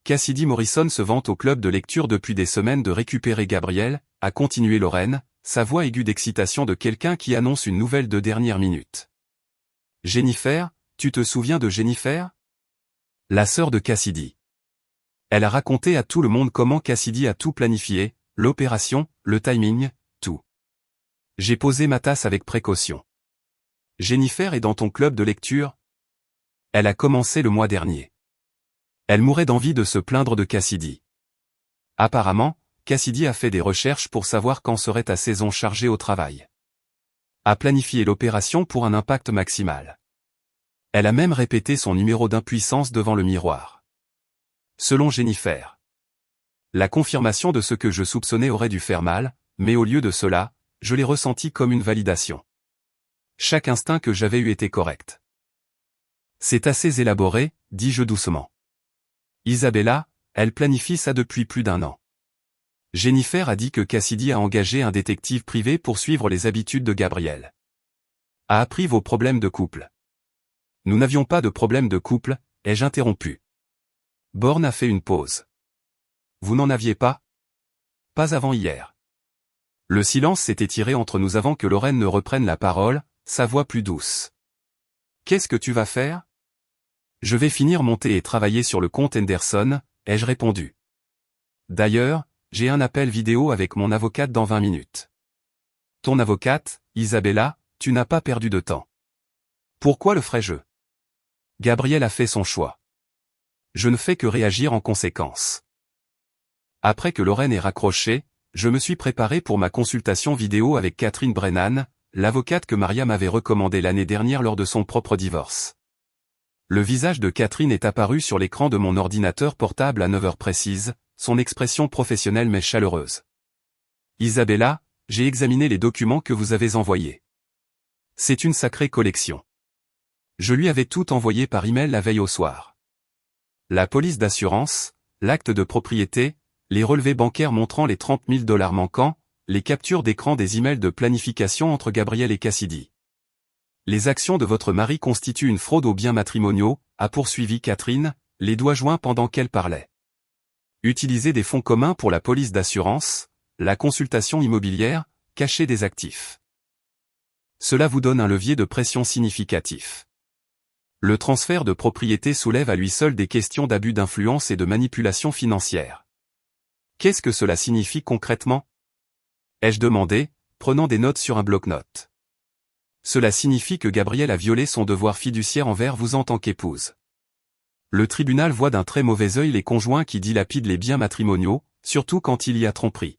Cassidy Morrison se vante au club de lecture depuis des semaines de récupérer Gabriel, a continué Lorraine, sa voix aiguë d'excitation de quelqu'un qui annonce une nouvelle de dernière minute. Jennifer, tu te souviens de Jennifer? La sœur de Cassidy. Elle a raconté à tout le monde comment Cassidy a tout planifié, l'opération, le timing, tout. J'ai posé ma tasse avec précaution. Jennifer est dans ton club de lecture? Elle a commencé le mois dernier. Elle mourait d'envie de se plaindre de Cassidy. Apparemment, Cassidy a fait des recherches pour savoir quand serait ta saison chargée au travail. A planifié l'opération pour un impact maximal. Elle a même répété son numéro d'impuissance devant le miroir. Selon Jennifer. La confirmation de ce que je soupçonnais aurait dû faire mal, mais au lieu de cela, je l'ai ressenti comme une validation. Chaque instinct que j'avais eu était correct. C'est assez élaboré, dis-je doucement. Isabella, elle planifie ça depuis plus d'1 an. Jennifer a dit que Cassidy a engagé un détective privé pour suivre les habitudes de Gabriel. A appris vos problèmes de couple. Nous n'avions pas de problème de couple, ai-je interrompu. Bourne a fait une pause. Vous n'en aviez pas? Pas avant hier. Le silence s'est étiré entre nous avant que Lorraine ne reprenne la parole, sa voix plus douce. Qu'est-ce que tu vas faire? Je vais finir mon thé et travailler sur le compte Henderson, ai-je répondu. D'ailleurs, j'ai un appel vidéo avec mon avocate dans 20 minutes. Ton avocate, Isabella, tu n'as pas perdu de temps. Pourquoi le ferais-je? Gabriel a fait son choix. Je ne fais que réagir en conséquence. Après que Lorraine ait raccroché, je me suis préparé pour ma consultation vidéo avec Catherine Brennan, l'avocate que Maria m'avait recommandée l'année dernière lors de son propre divorce. Le visage de Catherine est apparu sur l'écran de mon ordinateur portable à 9h précises, son expression professionnelle mais chaleureuse. Isabella, j'ai examiné les documents que vous avez envoyés. C'est une sacrée collection. Je lui avais tout envoyé par email la veille au soir. La police d'assurance, l'acte de propriété, les relevés bancaires montrant les $30 000 manquants, les captures d'écran des emails de planification entre Gabriel et Cassidy. Les actions de votre mari constituent une fraude aux biens matrimoniaux, a poursuivi Catherine, les doigts joints pendant qu'elle parlait. Utiliser des fonds communs pour la police d'assurance, la consultation immobilière, cacher des actifs. Cela vous donne un levier de pression significatif. Le transfert de propriété soulève à lui seul des questions d'abus d'influence et de manipulation financière. Qu'est-ce que cela signifie concrètement? Ai-je demandé, prenant des notes sur un bloc-notes. Cela signifie que Gabriel a violé son devoir fiduciaire envers vous en tant qu'épouse. Le tribunal voit d'un très mauvais œil les conjoints qui dilapident les biens matrimoniaux, surtout quand il y a tromperie.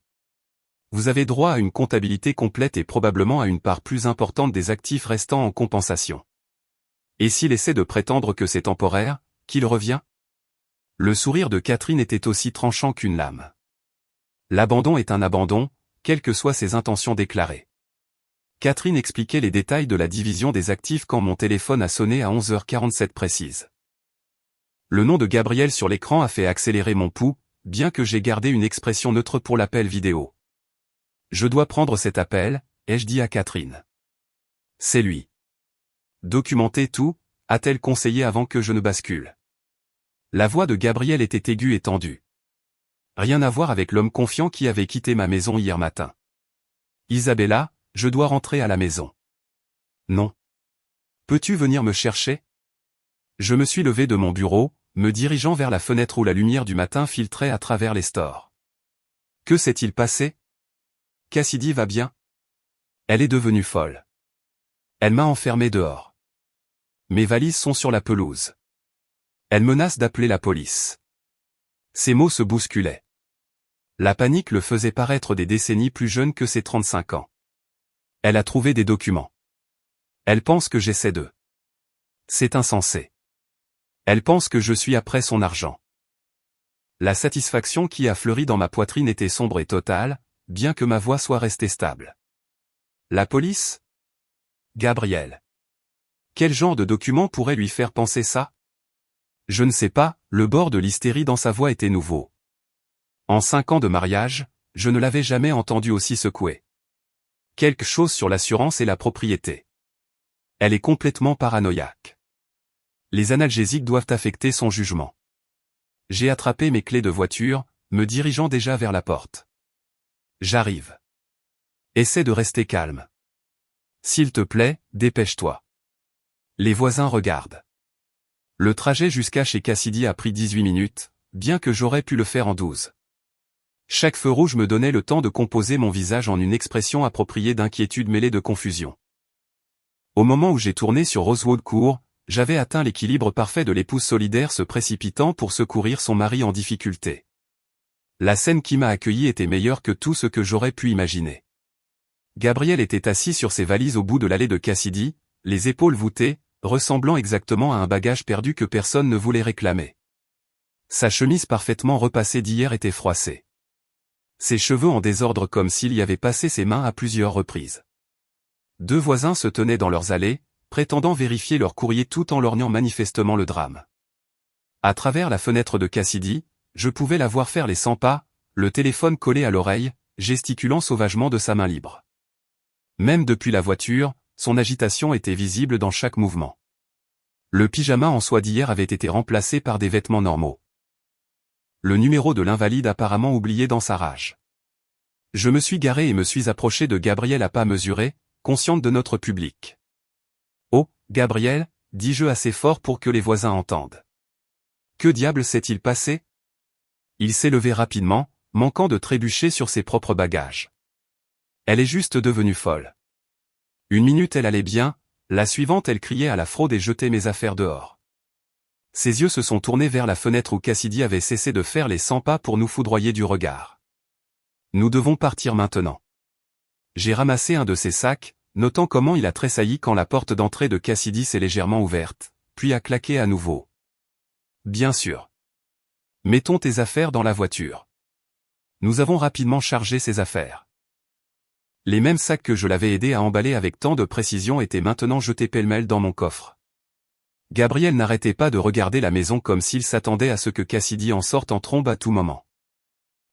Vous avez droit à une comptabilité complète et probablement à une part plus importante des actifs restants en compensation. Et s'il essaie de prétendre que c'est temporaire, qu'il revient? Le sourire de Catherine était aussi tranchant qu'une lame. L'abandon est un abandon, quelles que soient ses intentions déclarées. Catherine expliquait les détails de la division des actifs quand mon téléphone a sonné à 11h47 précise. Le nom de Gabriel sur l'écran a fait accélérer mon pouls, bien que j'ai gardé une expression neutre pour l'appel vidéo. Je dois prendre cet appel, ai-je dit à Catherine. C'est lui. Documenter tout, a-t-elle conseillé avant que je ne bascule. La voix de Gabriel était aiguë et tendue. Rien à voir avec l'homme confiant qui avait quitté ma maison hier matin. Isabella, je dois rentrer à la maison. Non. Peux-tu venir me chercher? Je me suis levé de mon bureau, me dirigeant vers la fenêtre où la lumière du matin filtrait à travers les stores. Que s'est-il passé? Cassidy va bien? Elle est devenue folle. Elle m'a enfermé dehors. Mes valises sont sur la pelouse. Elle menace d'appeler la police. Ses mots se bousculaient. La panique le faisait paraître des décennies plus jeune que ses 35 ans. Elle a trouvé des documents. Elle pense que j'essaie de. C'est insensé. Elle pense que je suis après son argent. La satisfaction qui a fleuri dans ma poitrine était sombre et totale, bien que ma voix soit restée stable. La police? Gabriel. Quel genre de document pourrait lui faire penser ça? Je ne sais pas, le bord de l'hystérie dans sa voix était nouveau. En 5 ans de mariage, je ne l'avais jamais entendu aussi secoué. Quelque chose sur l'assurance et la propriété. Elle est complètement paranoïaque. Les analgésiques doivent affecter son jugement. J'ai attrapé mes clés de voiture, me dirigeant déjà vers la porte. J'arrive. Essaie de rester calme. S'il te plaît, dépêche-toi. Les voisins regardent. Le trajet jusqu'à chez Cassidy a pris 18 minutes, bien que j'aurais pu le faire en 12. Chaque feu rouge me donnait le temps de composer mon visage en une expression appropriée d'inquiétude mêlée de confusion. Au moment où j'ai tourné sur Rosewood Court, j'avais atteint l'équilibre parfait de l'épouse solidaire se précipitant pour secourir son mari en difficulté. La scène qui m'a accueilli était meilleure que tout ce que j'aurais pu imaginer. Gabriel était assis sur ses valises au bout de l'allée de Cassidy, les épaules voûtées, ressemblant exactement à un bagage perdu que personne ne voulait réclamer. Sa chemise parfaitement repassée d'hier était froissée. Ses cheveux en désordre comme s'il y avait passé ses mains à plusieurs reprises. 2 voisins se tenaient dans leurs allées, prétendant vérifier leur courrier tout en lorgnant manifestement le drame. À travers la fenêtre de Cassidy, je pouvais la voir faire les 100 pas, le téléphone collé à l'oreille, gesticulant sauvagement de sa main libre. Même depuis la voiture, son agitation était visible dans chaque mouvement. Le pyjama en soie d'hier avait été remplacé par des vêtements normaux. Le numéro de l'invalide apparemment oublié dans sa rage. Je me suis garé et me suis approché de Gabriel à pas mesurés, consciente de notre public. « Oh, Gabriel » dis-je assez fort pour que les voisins entendent. Que diable s'est-il passé? Il s'est levé rapidement, manquant de trébucher sur ses propres bagages. Elle est juste devenue folle. Une minute elle allait bien, la suivante elle criait à la fraude et jetait mes affaires dehors. Ses yeux se sont tournés vers la fenêtre où Cassidy avait cessé de faire les 100 pas pour nous foudroyer du regard. Nous devons partir maintenant. J'ai ramassé un de ses sacs, notant comment il a tressailli quand la porte d'entrée de Cassidy s'est légèrement ouverte, puis a claqué à nouveau. Bien sûr. Mettons tes affaires dans la voiture. Nous avons rapidement chargé ses affaires. Les mêmes sacs que je l'avais aidé à emballer avec tant de précision étaient maintenant jetés pêle-mêle dans mon coffre. Gabriel n'arrêtait pas de regarder la maison comme s'il s'attendait à ce que Cassidy en sorte en trombe à tout moment.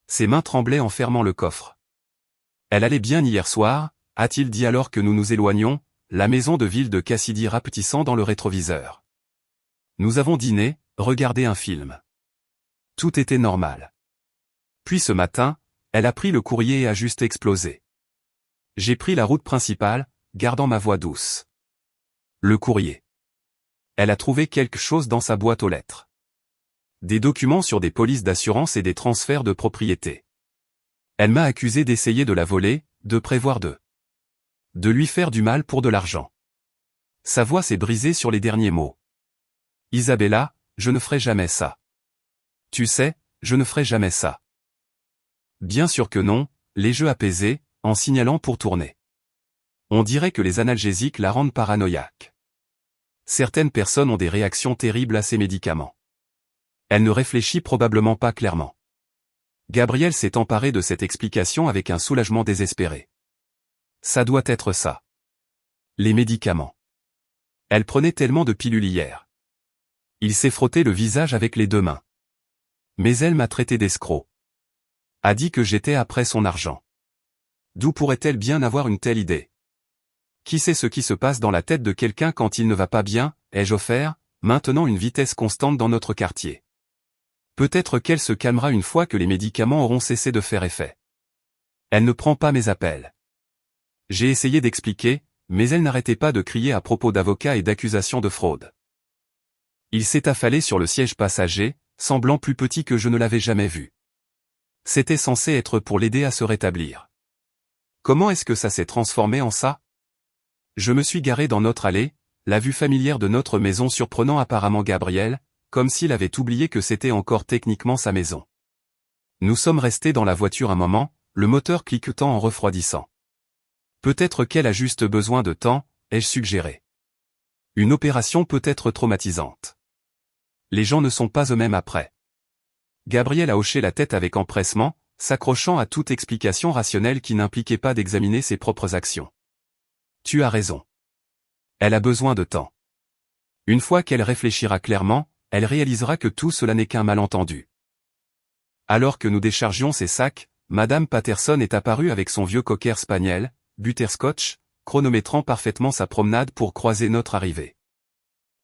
Ses mains tremblaient en fermant le coffre. Elle allait bien hier soir, a-t-il dit alors que nous nous éloignions, la maison de ville de Cassidy rapetissant dans le rétroviseur. Nous avons dîné, regardé un film. Tout était normal. Puis ce matin, elle a pris le courrier et a juste explosé. J'ai pris la route principale, gardant ma voix douce. Le courrier. Elle a trouvé quelque chose dans sa boîte aux lettres. Des documents sur des polices d'assurance et des transferts de propriété. Elle m'a accusé d'essayer de la voler, de prévoir de lui faire du mal pour de l'argent. Sa voix s'est brisée sur les derniers mots. Isabella, je ne ferai jamais ça. Tu sais, je ne ferai jamais ça. Bien sûr que non, les jeux apaisés, en signalant pour tourner. On dirait que les analgésiques la rendent paranoïaque. Certaines personnes ont des réactions terribles à ces médicaments. Elle ne réfléchit probablement pas clairement. Gabriel s'est emparé de cette explication avec un soulagement désespéré. Ça doit être ça. Les médicaments. Elle prenait tellement de pilules hier. Il s'est frotté le visage avec les 2 mains. Mais elle m'a traité d'escroc. A dit que j'étais après son argent. D'où pourrait-elle bien avoir une telle idée? Qui sait ce qui se passe dans la tête de quelqu'un quand il ne va pas bien, ai-je offert, maintenant une vitesse constante dans notre quartier. Peut-être qu'elle se calmera une fois que les médicaments auront cessé de faire effet. Elle ne prend pas mes appels. J'ai essayé d'expliquer, mais elle n'arrêtait pas de crier à propos d'avocats et d'accusations de fraude. Il s'est affalé sur le siège passager, semblant plus petit que je ne l'avais jamais vu. C'était censé être pour l'aider à se rétablir. Comment est-ce que ça s'est transformé en ça? Je me suis garé dans notre allée, la vue familière de notre maison surprenant apparemment Gabriel, comme s'il avait oublié que c'était encore techniquement sa maison. Nous sommes restés dans la voiture un moment, le moteur cliquetant en refroidissant. Peut-être qu'elle a juste besoin de temps, ai-je suggéré. Une opération peut être traumatisante. Les gens ne sont pas eux-mêmes après. Gabriel a hoché la tête avec empressement, s'accrochant à toute explication rationnelle qui n'impliquait pas d'examiner ses propres actions. Tu as raison. Elle a besoin de temps. Une fois qu'elle réfléchira clairement, elle réalisera que tout cela n'est qu'un malentendu. Alors que nous déchargions ses sacs, Madame Patterson est apparue avec son vieux cocker spaniel, Butterscotch, chronométrant parfaitement sa promenade pour croiser notre arrivée.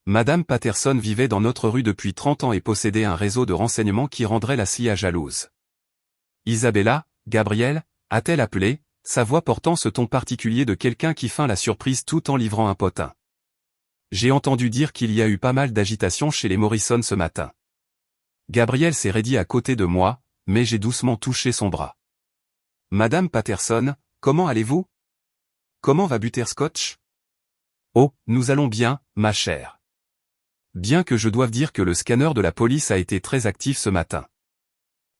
Madame Patterson vivait dans notre rue depuis 30 ans et possédait un réseau de renseignements qui rendrait la scia jalouse. Isabella, Gabriel, a-t-elle appelé, sa voix portant ce ton particulier de quelqu'un qui feint la surprise tout en livrant un potin. J'ai entendu dire qu'il y a eu pas mal d'agitation chez les Morrison ce matin. Gabriel s'est raidi à côté de moi, mais j'ai doucement touché son bras. Madame Patterson, comment allez-vous? Comment va Butterscotch? Oh, nous allons bien, ma chère. Bien que je doive dire que le scanner de la police a été très actif ce matin.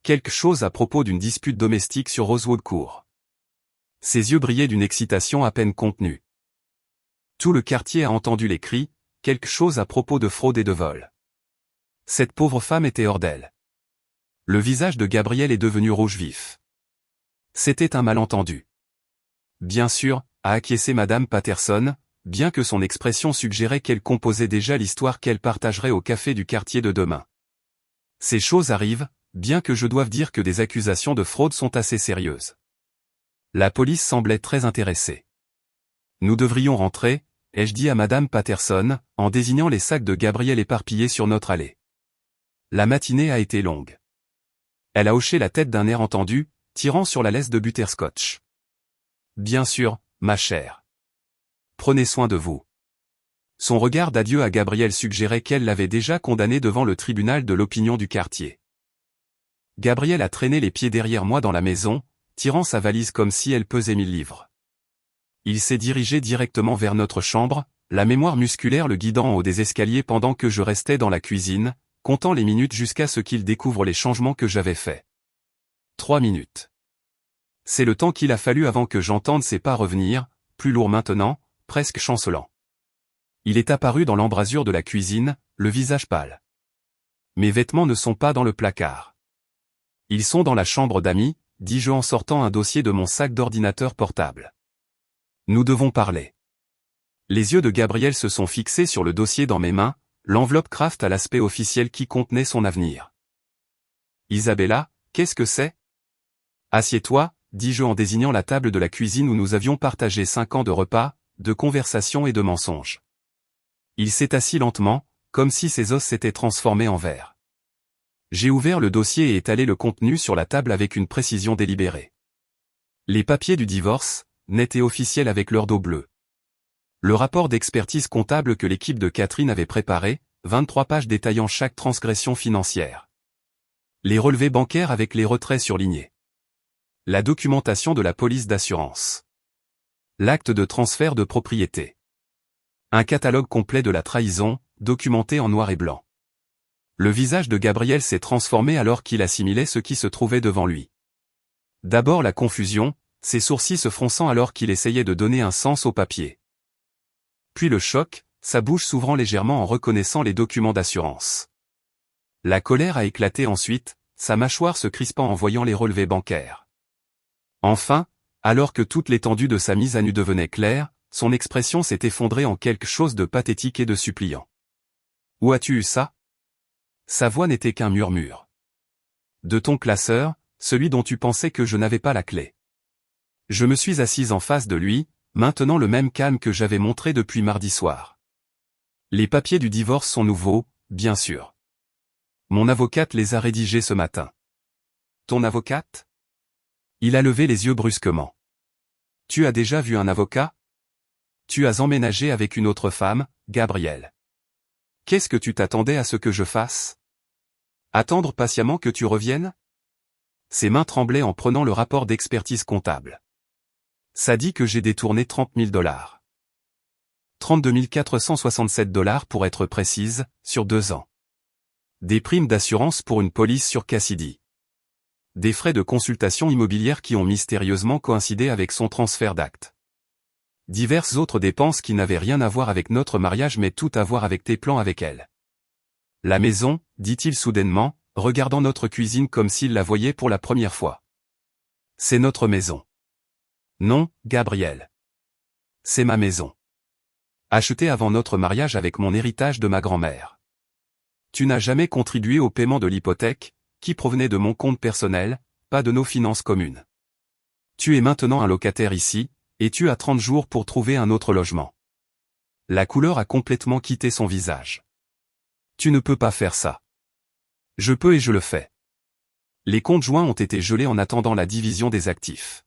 Quelque chose à propos d'une dispute domestique sur Rosewood Court. Ses yeux brillaient d'une excitation à peine contenue. Tout le quartier a entendu les cris, quelque chose à propos de fraude et de vol. Cette pauvre femme était hors d'elle. Le visage de Gabriel est devenu rouge vif. C'était un malentendu. Bien sûr, a acquiescé Madame Patterson, bien que son expression suggérait qu'elle composait déjà l'histoire qu'elle partagerait au café du quartier de demain. Ces choses arrivent, bien que je doive dire que des accusations de fraude sont assez sérieuses. La police semblait très intéressée. Nous devrions rentrer, ai-je dit à Madame Patterson, en désignant les sacs de Gabriel éparpillés sur notre allée. La matinée a été longue. Elle a hoché la tête d'un air entendu, tirant sur la laisse de Butterscotch. Bien sûr, ma chère. Prenez soin de vous. Son regard d'adieu à Gabriel suggérait qu'elle l'avait déjà condamné devant le tribunal de l'opinion du quartier. Gabriel a traîné les pieds derrière moi dans la maison, tirant sa valise comme si elle pesait 1000 livres. Il s'est dirigé directement vers notre chambre, la mémoire musculaire le guidant en haut des escaliers pendant que je restais dans la cuisine, comptant les minutes jusqu'à ce qu'il découvre les changements que j'avais faits. 3 minutes. C'est le temps qu'il a fallu avant que j'entende ses pas revenir, plus lourds maintenant, presque chancelant. Il est apparu dans l'embrasure de la cuisine, le visage pâle. Mes vêtements ne sont pas dans le placard. Ils sont dans la chambre d'amis, dis-je en sortant un dossier de mon sac d'ordinateur portable. Nous devons parler. Les yeux de Gabriel se sont fixés sur le dossier dans mes mains, l'enveloppe Kraft à l'aspect officiel qui contenait son avenir. Isabella, qu'est-ce que c'est? Assieds-toi, dis-je en désignant la table de la cuisine où nous avions partagé 5 ans de repas, de conversations et de mensonges. Il s'est assis lentement, comme si ses os s'étaient transformés en verre. J'ai ouvert le dossier et étalé le contenu sur la table avec une précision délibérée. Les papiers du divorce, nets et officiels avec leur dos bleu. Le rapport d'expertise comptable que l'équipe de Catherine avait préparé, 23 pages détaillant chaque transgression financière. Les relevés bancaires avec les retraits surlignés. La documentation de la police d'assurance. L'acte de transfert de propriété. Un catalogue complet de la trahison, documenté en noir et blanc. Le visage de Gabriel s'est transformé alors qu'il assimilait ce qui se trouvait devant lui. D'abord la confusion, ses sourcils se fronçant alors qu'il essayait de donner un sens au papier. Puis le choc, sa bouche s'ouvrant légèrement en reconnaissant les documents d'assurance. La colère a éclaté ensuite, sa mâchoire se crispant en voyant les relevés bancaires. Enfin, alors que toute l'étendue de sa mise à nu devenait claire, son expression s'est effondrée en quelque chose de pathétique et de suppliant. « Où as-tu eu ça ?» Sa voix n'était qu'un murmure. « De ton classeur, celui dont tu pensais que je n'avais pas la clé. » Je me suis assise en face de lui, maintenant le même calme que j'avais montré depuis mardi soir. Les papiers du divorce sont nouveaux, bien sûr. Mon avocate les a rédigés ce matin. Ton avocate? Il a levé les yeux brusquement. Tu as déjà vu un avocat? Tu as emménagé avec une autre femme, Gabriel. Qu'est-ce que tu t'attendais à ce que je fasse? Attendre patiemment que tu reviennes? Ses mains tremblaient en prenant le rapport d'expertise comptable. Ça dit que j'ai détourné 30 000 $. 32 467 $ pour être précise, sur 2 ans. Des primes d'assurance pour une police sur Cassidy. Des frais de consultation immobilière qui ont mystérieusement coïncidé avec son transfert d'actes. Diverses autres dépenses qui n'avaient rien à voir avec notre mariage mais tout à voir avec tes plans avec elle. La maison, dit-il soudainement, regardant notre cuisine comme s'il la voyait pour la première fois. C'est notre maison. Non, Gabriel. C'est ma maison. Achetée avant notre mariage avec mon héritage de ma grand-mère. Tu n'as jamais contribué au paiement de l'hypothèque, qui provenait de mon compte personnel, pas de nos finances communes. Tu es maintenant un locataire ici, et tu as 30 jours pour trouver un autre logement. La couleur a complètement quitté son visage. Tu ne peux pas faire ça. Je peux et je le fais. Les comptes joints ont été gelés en attendant la division des actifs.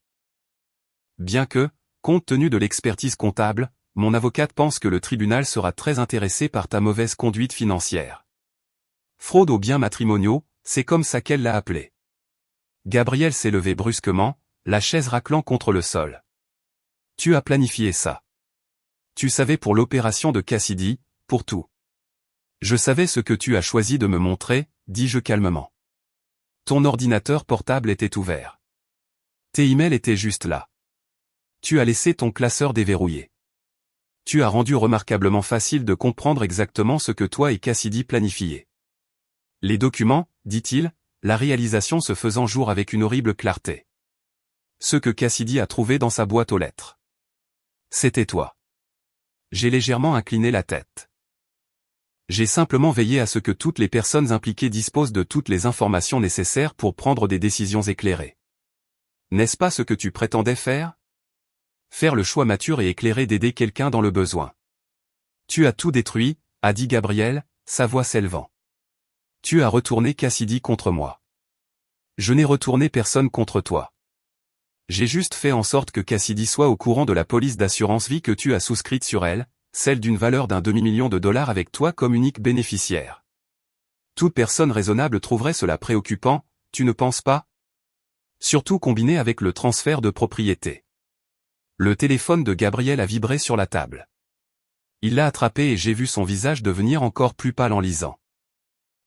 Bien que, compte tenu de l'expertise comptable, mon avocate pense que le tribunal sera très intéressé par ta mauvaise conduite financière. Fraude aux biens matrimoniaux, c'est comme ça qu'elle l'a appelé. Gabriel s'est levé brusquement, la chaise raclant contre le sol. Tu as planifié ça. Tu savais pour l'opération de Cassidy, pour tout. Je savais ce que tu as choisi de me montrer, dis-je calmement. Ton ordinateur portable était ouvert. Tes emails étaient juste là. Tu as laissé ton classeur déverrouillé. Tu as rendu remarquablement facile de comprendre exactement ce que toi et Cassidy planifiez. Les documents, dit-il, la réalisation se faisant jour avec une horrible clarté. Ce que Cassidy a trouvé dans sa boîte aux lettres. C'était toi. J'ai légèrement incliné la tête. J'ai simplement veillé à ce que toutes les personnes impliquées disposent de toutes les informations nécessaires pour prendre des décisions éclairées. N'est-ce pas ce que tu prétendais faire? Faire le choix mature et éclairé d'aider quelqu'un dans le besoin. Tu as tout détruit, a dit Gabriel, sa voix s'élevant. Tu as retourné Cassidy contre moi. Je n'ai retourné personne contre toi. J'ai juste fait en sorte que Cassidy soit au courant de la police d'assurance vie que tu as souscrite sur elle, celle d'une valeur d'un demi-million de dollars avec toi comme unique bénéficiaire. Toute personne raisonnable trouverait cela préoccupant, tu ne penses pas? Surtout combiné avec le transfert de propriété. Le téléphone de Gabriel a vibré sur la table. Il l'a attrapé et j'ai vu son visage devenir encore plus pâle en lisant.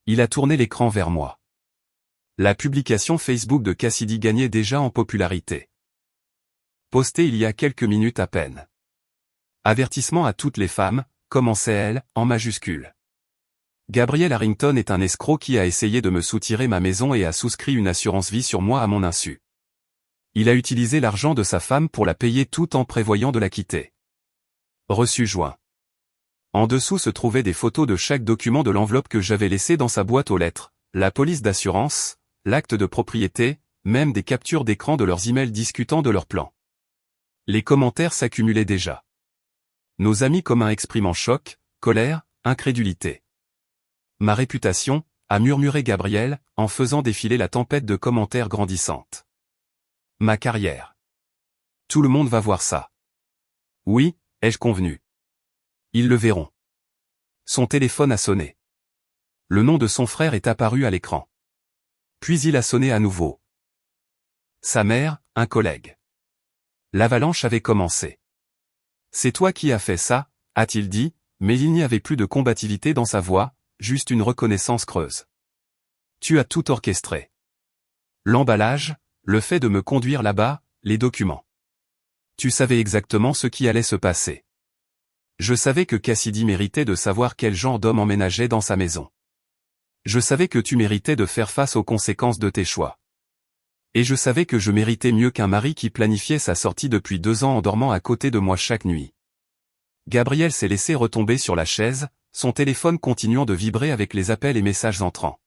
Il a tourné l'écran vers moi. La publication Facebook de Cassidy gagnait déjà en popularité. Postée il y a quelques minutes à peine. Avertissement à toutes les femmes, commençait elle, en majuscule. Gabriel Harrington est un escroc qui a essayé de me soutirer ma maison et a souscrit une assurance vie sur moi à mon insu. Il a utilisé l'argent de sa femme pour la payer tout en prévoyant de la quitter. Reçu joint. En dessous se trouvaient des photos de chaque document de l'enveloppe que j'avais laissée dans sa boîte aux lettres, la police d'assurance, l'acte de propriété, même des captures d'écran de leurs emails discutant de leurs plans. Les commentaires s'accumulaient déjà. Nos amis communs exprimant choc, colère, incrédulité. Ma réputation, a murmuré Gabriel, en faisant défiler la tempête de commentaires grandissante. Ma carrière. Tout le monde va voir ça. Oui, ai-je convenu. Ils le verront. Son téléphone a sonné. Le nom de son frère est apparu à l'écran. Puis il a sonné à nouveau. Sa mère, un collègue. L'avalanche avait commencé. C'est toi qui as fait ça, a-t-il dit, mais il n'y avait plus de combativité dans sa voix, juste une reconnaissance creuse. Tu as tout orchestré. L'emballage, le fait de me conduire là-bas, les documents. Tu savais exactement ce qui allait se passer. Je savais que Cassidy méritait de savoir quel genre d'homme emménageait dans sa maison. Je savais que tu méritais de faire face aux conséquences de tes choix. Et je savais que je méritais mieux qu'un mari qui planifiait sa sortie depuis 2 ans en dormant à côté de moi chaque nuit. Gabriel s'est laissé retomber sur la chaise, son téléphone continuant de vibrer avec les appels et messages entrants.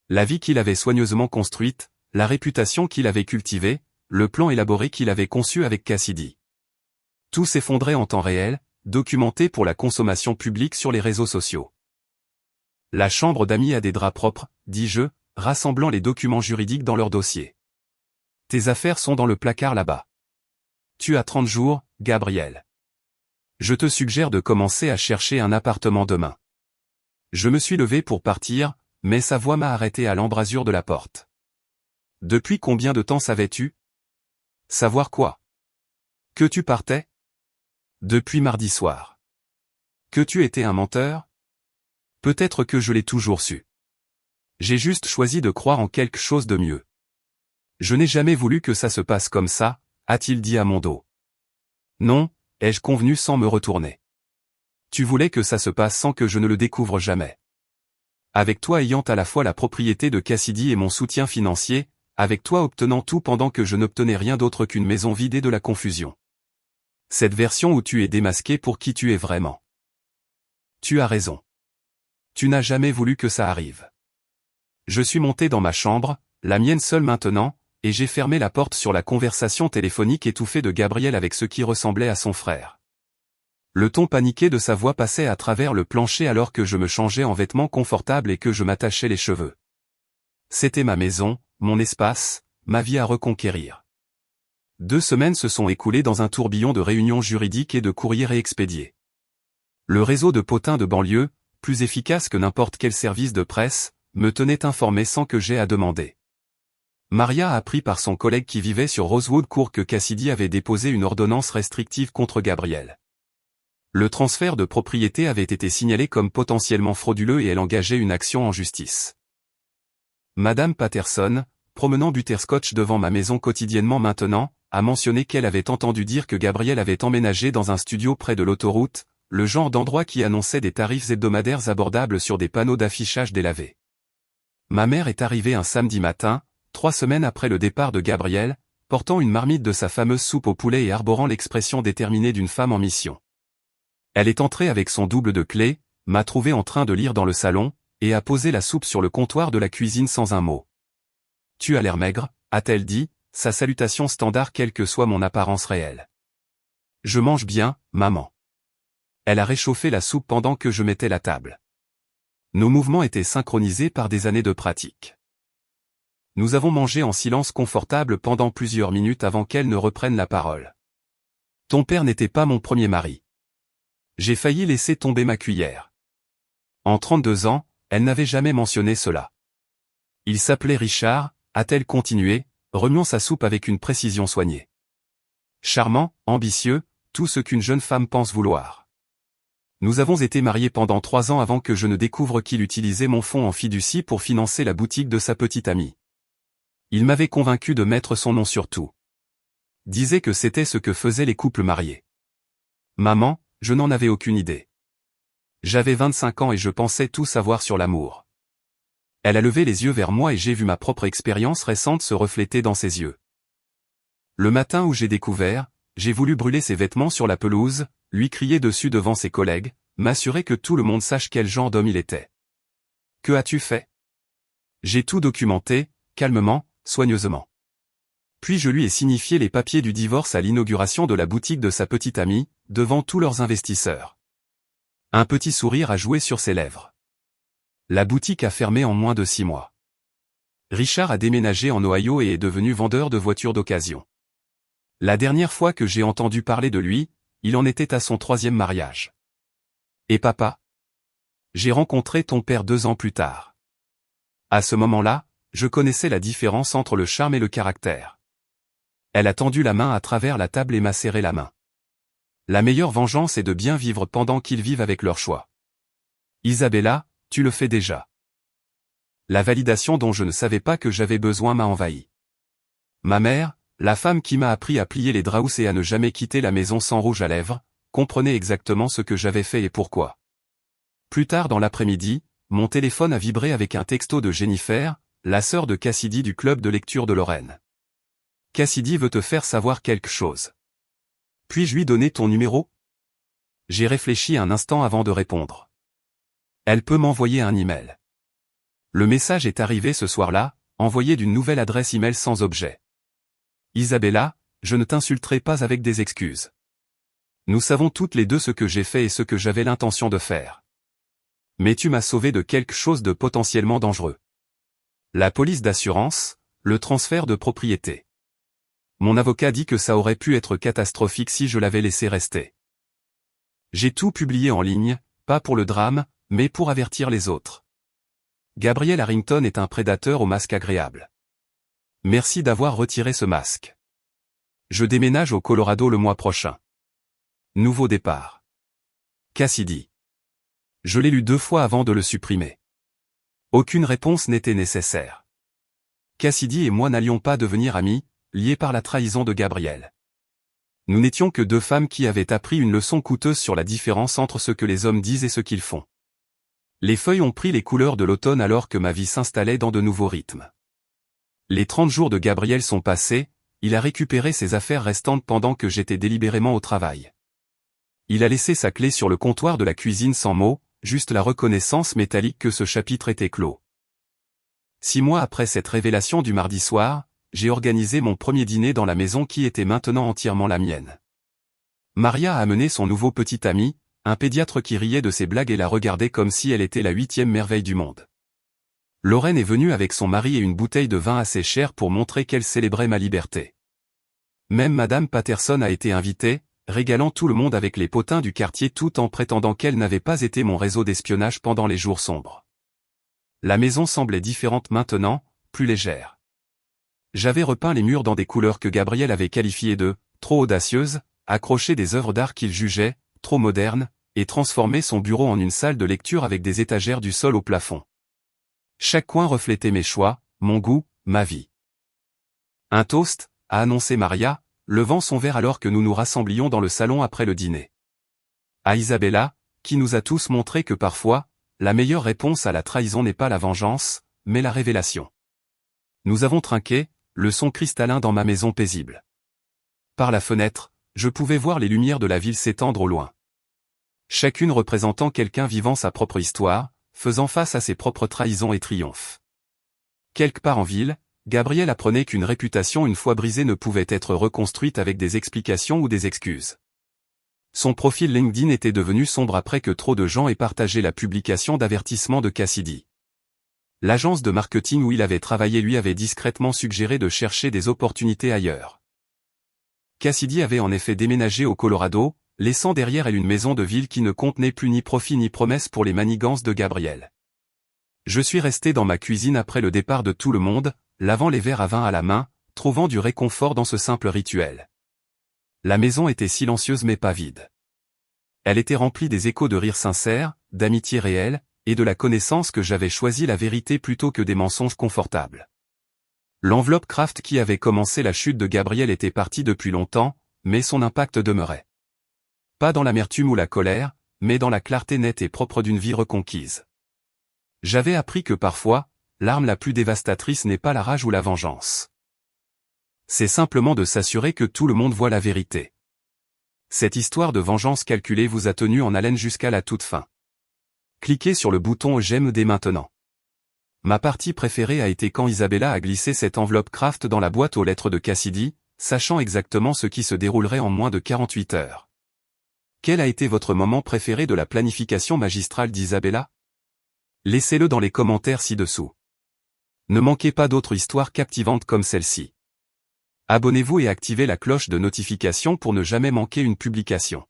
La vie qu'il avait soigneusement construite, la réputation qu'il avait cultivée, le plan élaboré qu'il avait conçu avec Cassidy. Tout s'effondrait en temps réel, documenté pour la consommation publique sur les réseaux sociaux. La chambre d'amis a des draps propres, dis-je, rassemblant les documents juridiques dans leur dossier. Tes affaires sont dans le placard là-bas. Tu as 30 jours, Gabriel. Je te suggère de commencer à chercher un appartement demain. Je me suis levé pour partir, mais sa voix m'a arrêté à l'embrasure de la porte. Depuis combien de temps savais-tu? Savoir quoi? Que tu partais? Depuis mardi soir. Que tu étais un menteur? Peut-être que je l'ai toujours su. J'ai juste choisi de croire en quelque chose de mieux. Je n'ai jamais voulu que ça se passe comme ça, a-t-il dit à mon dos. Non, ai-je convenu sans me retourner. Tu voulais que ça se passe sans que je ne le découvre jamais. Avec toi ayant à la fois la propriété de Cassidy et mon soutien financier, avec toi obtenant tout pendant que je n'obtenais rien d'autre qu'une maison vide et de la confusion. Cette version où tu es démasqué pour qui tu es vraiment. Tu as raison. Tu n'as jamais voulu que ça arrive. Je suis monté dans ma chambre, la mienne seule maintenant, et j'ai fermé la porte sur la conversation téléphonique étouffée de Gabriel avec ce qui ressemblait à son frère. Le ton paniqué de sa voix passait à travers le plancher alors que je me changeais en vêtements confortables et que je m'attachais les cheveux. C'était ma maison, mon espace, ma vie à reconquérir. 2 semaines se sont écoulées dans un tourbillon de réunions juridiques et de courriers réexpédiés. Le réseau de potins de banlieue, plus efficace que n'importe quel service de presse, me tenait informé sans que j'aie à demander. Maria a appris par son collègue qui vivait sur Rosewood Court que Cassidy avait déposé une ordonnance restrictive contre Gabriel. Le transfert de propriété avait été signalé comme potentiellement frauduleux et elle engageait une action en justice. Madame Patterson, promenant butterscotch devant ma maison quotidiennement maintenant, a mentionné qu'elle avait entendu dire que Gabriel avait emménagé dans un studio près de l'autoroute, le genre d'endroit qui annonçait des tarifs hebdomadaires abordables sur des panneaux d'affichage délavés. Ma mère est arrivée un samedi matin, 3 semaines après le départ de Gabriel, portant une marmite de sa fameuse soupe au poulet et arborant l'expression déterminée d'une femme en mission. Elle est entrée avec son double de clés, m'a trouvé en train de lire dans le salon, et a posé la soupe sur le comptoir de la cuisine sans un mot. « Tu as l'air maigre », a-t-elle dit, sa salutation standard quelle que soit mon apparence réelle. « Je mange bien, maman. » Elle a réchauffé la soupe pendant que je mettais la table. Nos mouvements étaient synchronisés par des années de pratique. Nous avons mangé en silence confortable pendant plusieurs minutes avant qu'elle ne reprenne la parole. « Ton père n'était pas mon premier mari. J'ai failli laisser tomber ma cuillère. En 32 ans, elle n'avait jamais mentionné cela. Il s'appelait Richard, a-t-elle continué, remuant sa soupe avec une précision soignée. Charmant, ambitieux, tout ce qu'une jeune femme pense vouloir. Nous avons été mariés pendant 3 ans avant que je ne découvre qu'il utilisait mon fonds en fiducie pour financer la boutique de sa petite amie. Il m'avait convaincu de mettre son nom sur tout. Disait que c'était ce que faisaient les couples mariés. Maman, je n'en avais aucune idée. J'avais 25 ans et je pensais tout savoir sur l'amour. Elle a levé les yeux vers moi et j'ai vu ma propre expérience récente se refléter dans ses yeux. Le matin où j'ai découvert, j'ai voulu brûler ses vêtements sur la pelouse, lui crier dessus devant ses collègues, m'assurer que tout le monde sache quel genre d'homme il était. Que as-tu fait? J'ai tout documenté, calmement, soigneusement. Puis je lui ai signifié les papiers du divorce à l'inauguration de la boutique de sa petite amie, devant tous leurs investisseurs. Un petit sourire a joué sur ses lèvres. La boutique a fermé en moins de 6 mois. Richard a déménagé en Ohio et est devenu vendeur de voitures d'occasion. La dernière fois que j'ai entendu parler de lui, il en était à son 3e mariage. Et papa? J'ai rencontré ton père 2 ans plus tard. À ce moment-là, je connaissais la différence entre le charme et le caractère. Elle a tendu la main à travers la table et m'a serré la main. La meilleure vengeance est de bien vivre pendant qu'ils vivent avec leur choix. Isabella, tu le fais déjà. La validation dont je ne savais pas que j'avais besoin m'a envahi. Ma mère, la femme qui m'a appris à plier les draps et à ne jamais quitter la maison sans rouge à lèvres, comprenait exactement ce que j'avais fait et pourquoi. Plus tard dans l'après-midi, mon téléphone a vibré avec un texto de Jennifer, la sœur de Cassidy du club de lecture de Lorraine. Cassidy veut te faire savoir quelque chose. Puis-je lui donner ton numéro? J'ai réfléchi un instant avant de répondre. Elle peut m'envoyer un email. Le message est arrivé ce soir-là, envoyé d'une nouvelle adresse email sans objet. Isabella, je ne t'insulterai pas avec des excuses. Nous savons toutes les deux ce que j'ai fait et ce que j'avais l'intention de faire. Mais tu m'as sauvé de quelque chose de potentiellement dangereux. La police d'assurance, le transfert de propriété. Mon avocat dit que ça aurait pu être catastrophique si je l'avais laissé rester. J'ai tout publié en ligne, pas pour le drame, mais pour avertir les autres. Gabriel Harrington est un prédateur au masque agréable. Merci d'avoir retiré ce masque. Je déménage au Colorado le mois prochain. Nouveau départ. Cassidy. Je l'ai lu 2 fois avant de le supprimer. Aucune réponse n'était nécessaire. Cassidy et moi n'allions pas devenir amis, liés par la trahison de Gabriel. Nous n'étions que 2 femmes qui avaient appris une leçon coûteuse sur la différence entre ce que les hommes disent et ce qu'ils font. Les feuilles ont pris les couleurs de l'automne alors que ma vie s'installait dans de nouveaux rythmes. Les 30 jours de Gabriel sont passés, il a récupéré ses affaires restantes pendant que j'étais délibérément au travail. Il a laissé sa clé sur le comptoir de la cuisine sans mots, juste la reconnaissance métallique que ce chapitre était clos. 6 mois après cette révélation du mardi soir, j'ai organisé mon premier dîner dans la maison qui était maintenant entièrement la mienne. Maria a amené son nouveau petit ami, un pédiatre qui riait de ses blagues et la regardait comme si elle était la 8e merveille du monde. Lorraine est venue avec son mari et une bouteille de vin assez chère pour montrer qu'elle célébrait ma liberté. Même Madame Patterson a été invitée, régalant tout le monde avec les potins du quartier tout en prétendant qu'elle n'avait pas été mon réseau d'espionnage pendant les jours sombres. La maison semblait différente maintenant, plus légère. J'avais repeint les murs dans des couleurs que Gabriel avait qualifiées de « trop audacieuses », accroché des œuvres d'art qu'il jugeait « trop modernes », et transformé son bureau en une salle de lecture avec des étagères du sol au plafond. Chaque coin reflétait mes choix, mon goût, ma vie. Un toast, a annoncé Maria, levant son verre alors que nous nous rassemblions dans le salon après le dîner. À Isabella, qui nous a tous montré que parfois, la meilleure réponse à la trahison n'est pas la vengeance, mais la révélation. Nous avons trinqué, le son cristallin dans ma maison paisible. Par la fenêtre, je pouvais voir les lumières de la ville s'étendre au loin. Chacune représentant quelqu'un vivant sa propre histoire, faisant face à ses propres trahisons et triomphes. Quelque part en ville, Gabriel apprenait qu'une réputation une fois brisée ne pouvait être reconstruite avec des explications ou des excuses. Son profil LinkedIn était devenu sombre après que trop de gens aient partagé la publication d'avertissements de Cassidy. L'agence de marketing où il avait travaillé lui avait discrètement suggéré de chercher des opportunités ailleurs. Cassidy avait en effet déménagé au Colorado, laissant derrière elle une maison de ville qui ne contenait plus ni profit ni promesse pour les manigances de Gabriel. Je suis resté dans ma cuisine après le départ de tout le monde, lavant les verres à vin à la main, trouvant du réconfort dans ce simple rituel. La maison était silencieuse mais pas vide. Elle était remplie des échos de rires sincères, d'amitié réelle, et de la connaissance que j'avais choisi la vérité plutôt que des mensonges confortables. L'enveloppe Kraft qui avait commencé la chute de Gabriel était partie depuis longtemps, mais son impact demeurait. Pas dans l'amertume ou la colère, mais dans la clarté nette et propre d'une vie reconquise. J'avais appris que parfois, l'arme la plus dévastatrice n'est pas la rage ou la vengeance. C'est simplement de s'assurer que tout le monde voit la vérité. Cette histoire de vengeance calculée vous a tenu en haleine jusqu'à la toute fin. Cliquez sur le bouton j'aime dès maintenant. Ma partie préférée a été quand Isabella a glissé cette enveloppe Kraft dans la boîte aux lettres de Cassidy, sachant exactement ce qui se déroulerait en moins de 48 heures. Quel a été votre moment préféré de la planification magistrale d'Isabella? Laissez-le dans les commentaires ci-dessous. Ne manquez pas d'autres histoires captivantes comme celle-ci. Abonnez-vous et activez la cloche de notification pour ne jamais manquer une publication.